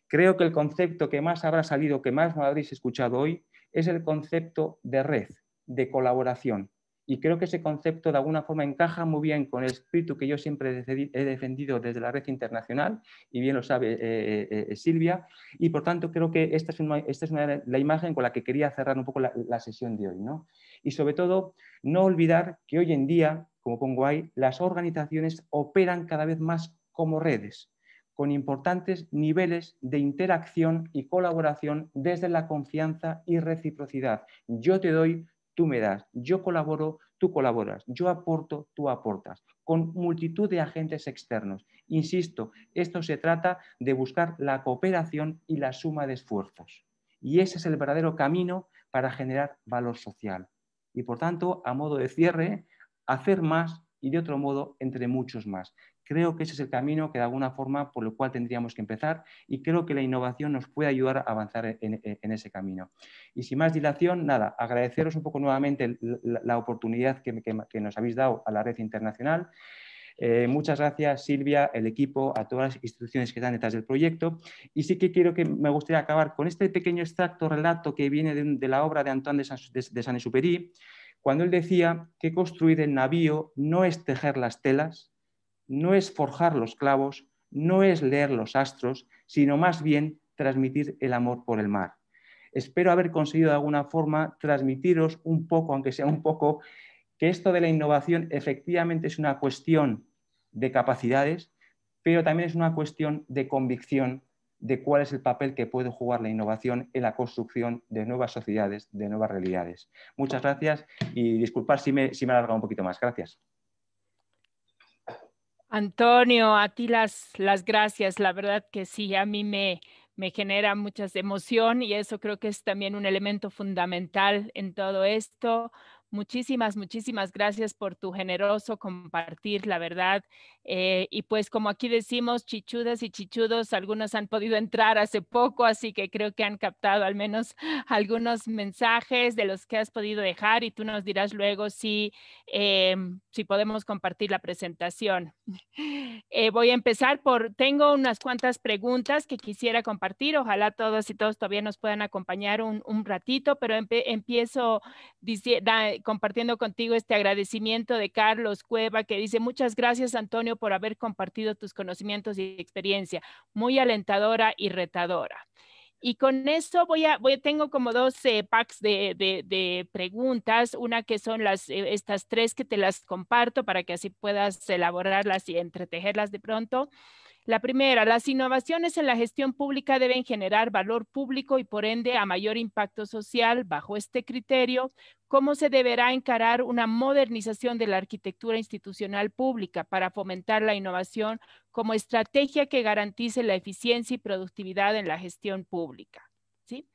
creo que el concepto que más habrá salido, que más me habréis escuchado hoy, es el concepto de red, de colaboración. Y creo que ese concepto de alguna forma encaja muy bien con el espíritu que yo siempre he defendido desde la red internacional, y bien lo sabe Silvia, y por tanto creo que esta es la imagen con la que quería cerrar un poco la sesión de hoy, ¿no? Y sobre todo, no olvidar que hoy en día, como pongo ahí, las organizaciones operan cada vez más como redes, con importantes niveles de interacción y colaboración desde la confianza y reciprocidad. Yo te doy, tú me das. Yo colaboro, tú colaboras, yo aporto, tú aportas, con multitud de agentes externos. Insisto, esto se trata de buscar la cooperación y la suma de esfuerzos. Y ese es el verdadero camino para generar valor social. Y por tanto, a modo de cierre, hacer más y de otro modo entre muchos más. Creo que ese es el camino que de alguna forma por el cual tendríamos que empezar y creo que la innovación nos puede ayudar a avanzar en ese camino. Y sin más dilación, nada, agradeceros un poco nuevamente la oportunidad que nos habéis dado a la red internacional. Muchas gracias, Silvia, el equipo, a todas las instituciones que están detrás del proyecto. Y sí que me gustaría acabar con este pequeño extracto, relato que viene de la obra de Antoine de Saint-Exupéry, cuando él decía que construir el navío no es tejer las telas, no es forjar los clavos, no es leer los astros, sino más bien transmitir el amor por el mar. Espero haber conseguido de alguna forma transmitiros un poco, aunque sea un poco, que esto de la innovación efectivamente es una cuestión de capacidades, pero también es una cuestión de convicción de cuál es el papel que puede jugar la innovación en la construcción de nuevas sociedades, de nuevas realidades. Muchas gracias y disculpad si me he alargado un poquito más. Gracias. Antonio, a ti las gracias. La verdad que sí, a mí me genera mucha emoción y eso creo que es también un elemento fundamental en todo esto. Muchísimas, muchísimas gracias por tu generoso compartir, la verdad. Y pues como aquí decimos, chichudas y chichudos, algunos han podido entrar hace poco, así que creo que han captado al menos algunos mensajes de los que has podido dejar y tú nos dirás luego si podemos compartir la presentación. Voy a empezar tengo unas cuantas preguntas que quisiera compartir. Ojalá todos y todos todavía nos puedan acompañar un ratito, pero empiezo compartiendo contigo este agradecimiento de Carlos Cueva, que dice: muchas gracias, Antonio, por haber compartido tus conocimientos y experiencia, muy alentadora y retadora. Y con eso tengo como dos packs de preguntas, una que son estas tres que te las comparto para que así puedas elaborarlas y entretejerlas de pronto. La primera, las innovaciones en la gestión pública deben generar valor público y por ende a mayor impacto social. Bajo este criterio, ¿cómo se deberá encarar una modernización de la arquitectura institucional pública para fomentar la innovación como estrategia que garantice la eficiencia y productividad en la gestión pública? ¿Sí?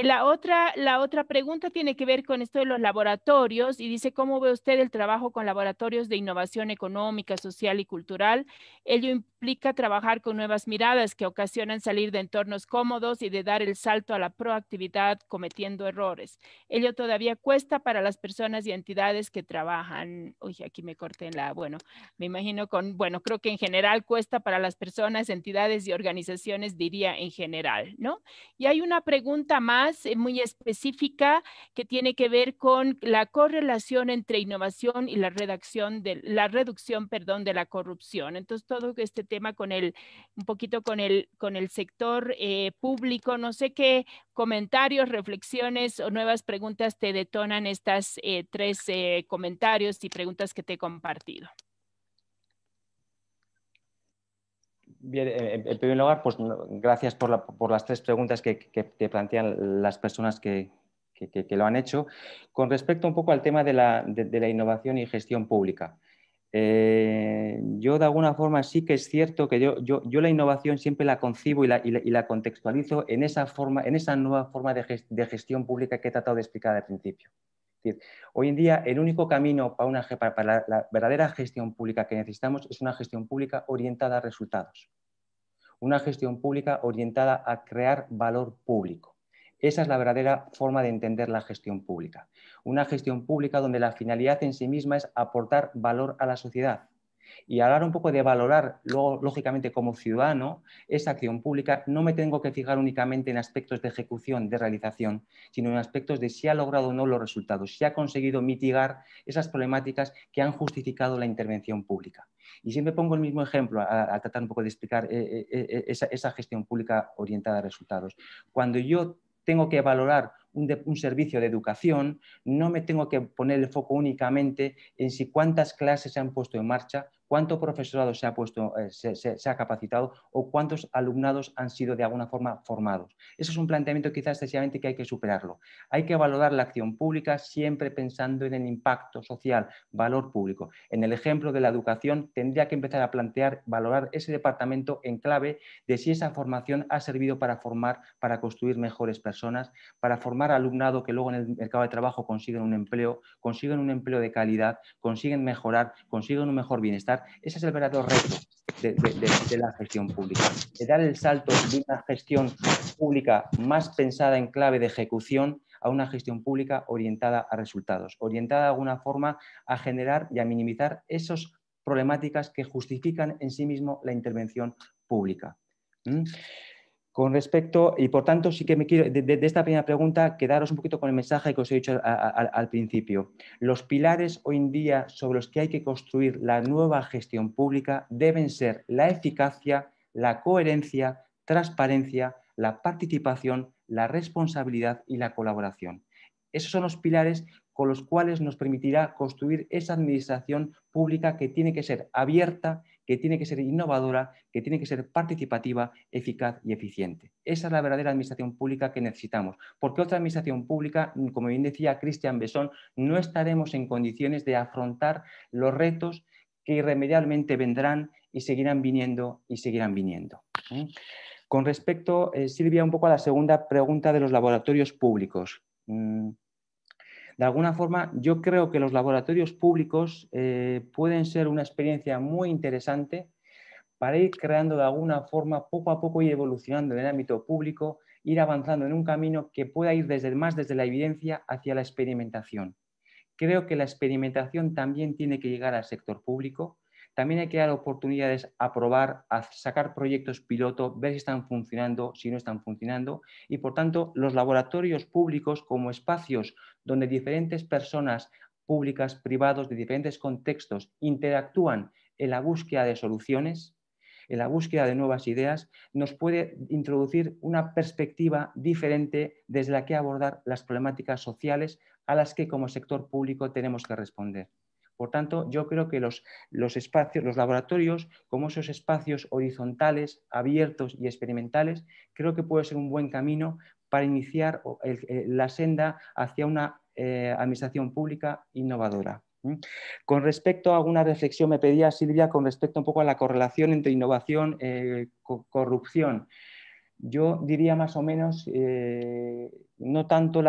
La otra pregunta tiene que ver con esto de los laboratorios y dice: ¿cómo ve usted el trabajo con laboratorios de innovación económica, social y cultural? Ello implica trabajar con nuevas miradas que ocasionan salir de entornos cómodos y de dar el salto a la proactividad cometiendo errores. Ello todavía cuesta para las personas y entidades que trabajan. Uy, aquí me corté bueno, me imagino creo que en general cuesta para las personas, entidades y organizaciones, diría en general, ¿no? Y hay una pregunta más muy específica que tiene que ver con la correlación entre innovación y la reducción de la corrupción. Entonces, todo este tema un poquito con el sector público, no sé qué comentarios, reflexiones o nuevas preguntas te detonan estas tres comentarios y preguntas que te he compartido. Bien, en primer lugar, pues gracias por las tres preguntas que plantean las personas que lo han hecho. Con respecto un poco al tema de la innovación y gestión pública, yo de alguna forma sí que es cierto que yo la innovación siempre la concibo y la contextualizo en esa nueva forma de gestión pública que he tratado de explicar al principio. Es decir, hoy en día el único camino para la verdadera gestión pública que necesitamos es una gestión pública orientada a resultados. Una gestión pública orientada a crear valor público. Esa es la verdadera forma de entender la gestión pública. Una gestión pública donde la finalidad en sí misma es aportar valor a la sociedad. Y hablar un poco de valorar, luego, lógicamente, como ciudadano, esa acción pública, no me tengo que fijar únicamente en aspectos de ejecución, de realización, sino en aspectos de si ha logrado o no los resultados, si ha conseguido mitigar esas problemáticas que han justificado la intervención pública. Y siempre pongo el mismo ejemplo a tratar un poco de explicar esa gestión pública orientada a resultados. Cuando yo tengo que valorar un servicio de educación, no me tengo que poner el foco únicamente en si cuántas clases se han puesto en marcha, cuánto profesorado se ha puesto, se ha capacitado o cuántos alumnados han sido de alguna forma formados. Eso es un planteamiento quizás excesivamente que hay que superarlo. Hay que valorar la acción pública siempre pensando en el impacto social, valor público. En el ejemplo de la educación tendría que empezar a plantear, valorar ese departamento en clave de si esa formación ha servido para formar, para construir mejores personas, para formar alumnado que luego en el mercado de trabajo consiguen un empleo de calidad, consiguen mejorar, consiguen un mejor bienestar. Ese es el verdadero reto de la gestión pública, de dar el salto de una gestión pública más pensada en clave de ejecución a una gestión pública orientada a resultados, orientada de alguna forma a generar y a minimizar esas problemáticas que justifican en sí mismo la intervención pública. Con respecto, y por tanto sí que me quiero, de esta primera pregunta, quedaros un poquito con el mensaje que os he dicho al principio. Los pilares hoy en día sobre los que hay que construir la nueva gestión pública deben ser la eficacia, la coherencia, transparencia, la participación, la responsabilidad y la colaboración. Esos son los pilares con los cuales nos permitirá construir esa administración pública que tiene que ser abierta, que tiene que ser innovadora, que tiene que ser participativa, eficaz y eficiente. Esa es la verdadera administración pública que necesitamos, porque otra administración pública, como bien decía Cristian Besson, no estaremos en condiciones de afrontar los retos que irremediablemente vendrán y seguirán viniendo y seguirán viniendo. Con respecto, Silvia, un poco a la segunda pregunta de los laboratorios públicos. De alguna forma, yo creo que los laboratorios públicos pueden ser una experiencia muy interesante para ir creando de alguna forma, poco a poco, ir evolucionando en el ámbito público, ir avanzando en un camino que pueda ir más desde la evidencia hacia la experimentación. Creo que la experimentación también tiene que llegar al sector público. También hay que dar oportunidades a probar, a sacar proyectos piloto, ver si están funcionando, si no están funcionando. Y por tanto, los laboratorios públicos como espacios donde diferentes personas públicas, privados, de diferentes contextos interactúan en la búsqueda de soluciones, en la búsqueda de nuevas ideas, nos puede introducir una perspectiva diferente desde la que abordar las problemáticas sociales a las que como sector público tenemos que responder. Por tanto, yo creo que los espacios, los laboratorios, como esos espacios horizontales, abiertos y experimentales, creo que puede ser un buen camino para iniciar la senda hacia una administración pública innovadora. Con respecto a alguna reflexión, me pedía Silvia con respecto un poco a la correlación entre innovación y corrupción. Yo diría más o menos, no tanto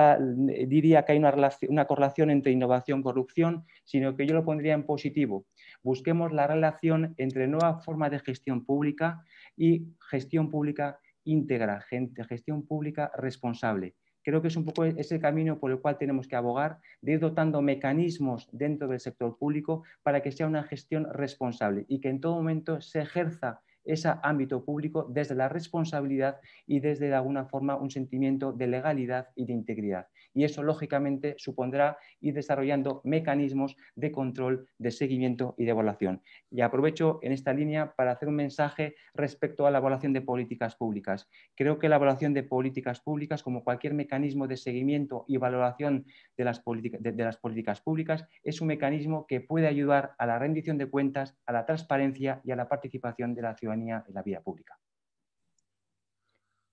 diría que hay una correlación entre innovación y corrupción, sino que yo lo pondría en positivo. Busquemos la relación entre nueva forma de gestión pública y gestión pública íntegra, gestión pública responsable. Creo que es un poco ese camino por el cual tenemos que abogar, de ir dotando mecanismos dentro del sector público para que sea una gestión responsable y que en todo momento se ejerza ese ámbito público desde la responsabilidad y desde de alguna forma un sentimiento de legalidad y de integridad. Y eso lógicamente supondrá ir desarrollando mecanismos de control, de seguimiento y de evaluación. Y aprovecho en esta línea para hacer un mensaje respecto a la evaluación de políticas públicas. Creo que la evaluación de políticas públicas, como cualquier mecanismo de seguimiento y valoración de las políticas públicas, es un mecanismo que puede ayudar a la rendición de cuentas, a la transparencia y a la participación de la ciudadanía en la vida pública.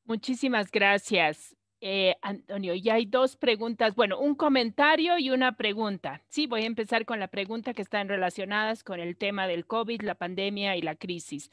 Muchísimas gracias, Antonio. Ya hay dos preguntas, bueno, un comentario y una pregunta. Sí, voy a empezar con la pregunta que están relacionadas con el tema del COVID, la pandemia y la crisis.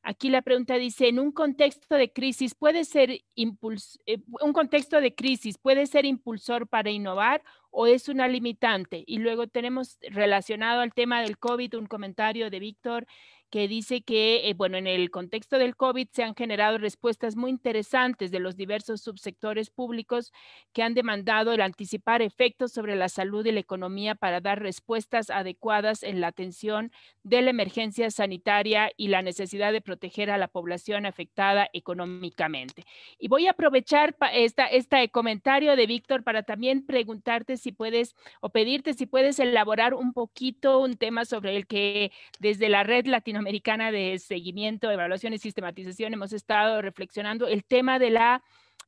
Aquí la pregunta dice, en un contexto de crisis, ¿un contexto de crisis puede ser impulsor para innovar o es una limitante? Y luego tenemos relacionado al tema del COVID un comentario de Víctor que dice que, bueno, en el contexto del COVID se han generado respuestas muy interesantes de los diversos subsectores públicos que han demandado el anticipar efectos sobre la salud y la economía para dar respuestas adecuadas en la atención de la emergencia sanitaria y la necesidad de proteger a la población afectada económicamente. Y voy a aprovechar este comentario de Víctor para también preguntarte si puedes o pedirte si puedes elaborar un poquito un tema sobre el que desde la Red Latinoamericana de Seguimiento, Evaluación y Sistematización hemos estado reflexionando, el tema de la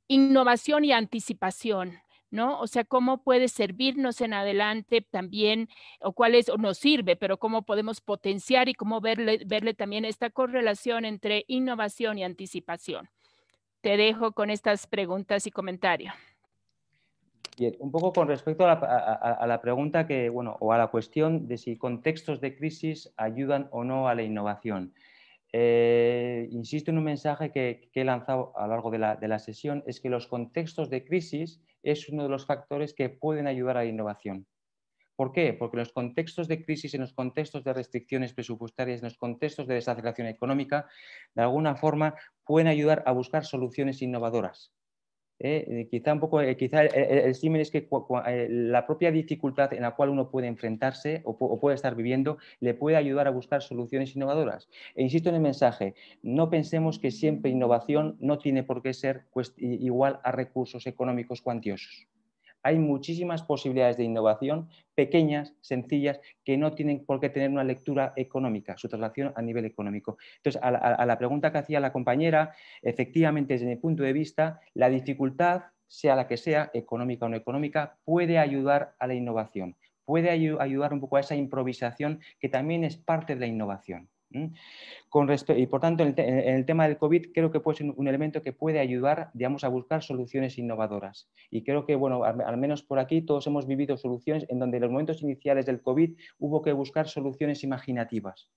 innovación y anticipación. ¿no? O sea, cómo puede servirnos en adelante también, o cuál es, o nos sirve, pero cómo podemos potenciar y cómo verle también esta correlación entre innovación y anticipación. Te dejo con estas preguntas y comentarios. Bien, un poco con respecto a la pregunta que, bueno, o a la cuestión de si contextos de crisis ayudan o no a la innovación. Insisto en un mensaje que he lanzado a lo largo de la sesión, es que los contextos de crisis es uno de los factores que pueden ayudar a la innovación. ¿Por qué? Porque en los contextos de crisis, en los contextos de restricciones presupuestarias, en los contextos de desaceleración económica, de alguna forma pueden ayudar a buscar soluciones innovadoras. Quizá un poco, quizá el símil es que la propia dificultad en la cual uno puede enfrentarse o puede estar viviendo le puede ayudar a buscar soluciones innovadoras. E insisto en el mensaje, no pensemos que siempre innovación no tiene por qué ser igual a recursos económicos cuantiosos. Hay muchísimas posibilidades de innovación, pequeñas, sencillas, que no tienen por qué tener una lectura económica, su traslación a nivel económico. Entonces, a la pregunta que hacía la compañera, efectivamente, desde mi punto de vista, la dificultad, sea la que sea, económica o no económica, puede ayudar a la innovación, puede ayudar un poco a esa improvisación que también es parte de la innovación. Y por tanto, en el tema del COVID creo que puede ser un elemento que puede ayudar, digamos, a buscar soluciones innovadoras. Y creo que, bueno, al menos por aquí todos hemos vivido soluciones en donde en los momentos iniciales del COVID hubo que buscar soluciones imaginativas.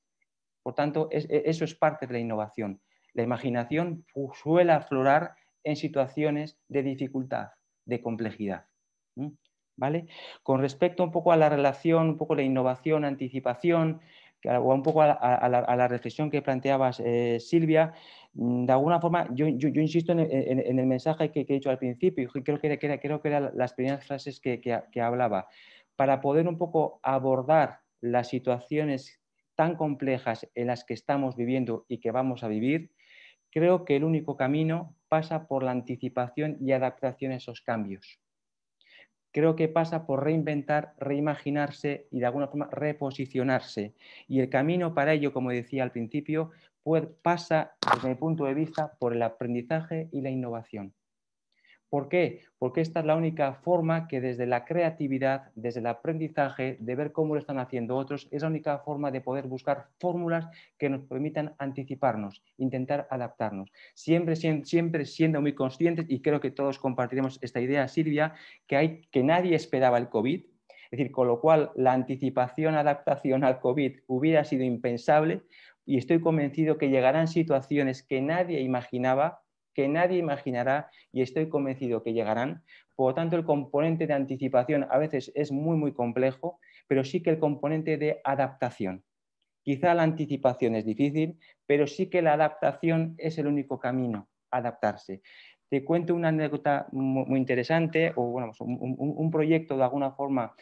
Por tanto, eso es parte de la innovación. La imaginación suele aflorar en situaciones de dificultad, de complejidad. ¿Vale? Con respecto un poco a la relación, un poco la innovación, anticipación, o un poco a la reflexión que planteabas, Silvia, de alguna forma, yo insisto en el mensaje que he dicho al principio, y creo que eran las primeras frases que hablaba. Para poder un poco abordar las situaciones tan complejas en las que estamos viviendo y que vamos a vivir, creo que el único camino pasa por la anticipación y adaptación a esos cambios. Creo que pasa por reinventar, reimaginarse y de alguna forma reposicionarse. Y el camino para ello, como decía al principio, pasa, desde mi punto de vista, por el aprendizaje y la innovación. ¿Por qué? Porque esta es la única forma que desde la creatividad, desde el aprendizaje, de ver cómo lo están haciendo otros, es la única forma de poder buscar fórmulas que nos permitan anticiparnos, intentar adaptarnos. Siempre siendo muy conscientes, y creo que todos compartiremos esta idea, Silvia, que nadie esperaba el COVID, es decir, con lo cual la anticipación, adaptación al COVID hubiera sido impensable, y estoy convencido que llegarán situaciones que nadie imaginaba, que nadie imaginará, y estoy convencido que llegarán. Por lo tanto, el componente de anticipación a veces es muy complejo, pero sí que el componente de adaptación. Quizá la anticipación es difícil, pero sí que la adaptación es el único camino, adaptarse. Te cuento una anécdota muy interesante, o bueno, un proyecto de alguna forma.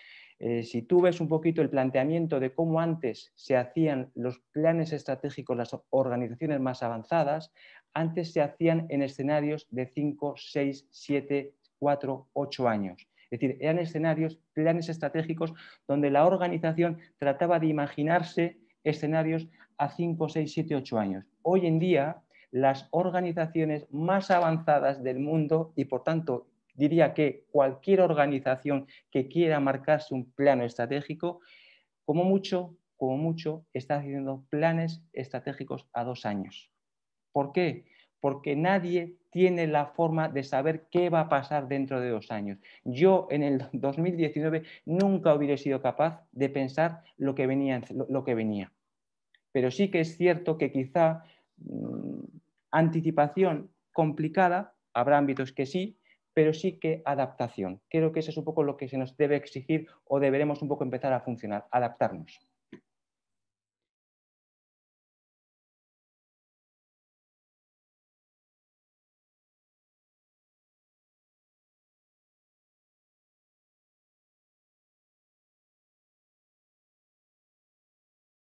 Si tú ves un poquito el planteamiento de cómo antes se hacían los planes estratégicos, las organizaciones más avanzadas, antes se hacían en escenarios de 5, 6, 7, 4, 8 años. Es decir, eran escenarios, planes estratégicos, donde la organización trataba de imaginarse escenarios a 5, 6, 7, 8 años. Hoy en día, las organizaciones más avanzadas del mundo, y por tanto diría que cualquier organización que quiera marcarse un plano estratégico, como mucho, está haciendo planes estratégicos a 2 años. ¿Por qué? Porque nadie tiene la forma de saber qué va a pasar dentro de 2 años. Yo en el 2019 nunca hubiera sido capaz de pensar lo que venía. Pero sí que es cierto que quizá anticipación complicada, habrá ámbitos que sí, pero sí que adaptación. Creo que eso es un poco lo que se nos debe exigir o deberemos un poco empezar a funcionar, adaptarnos.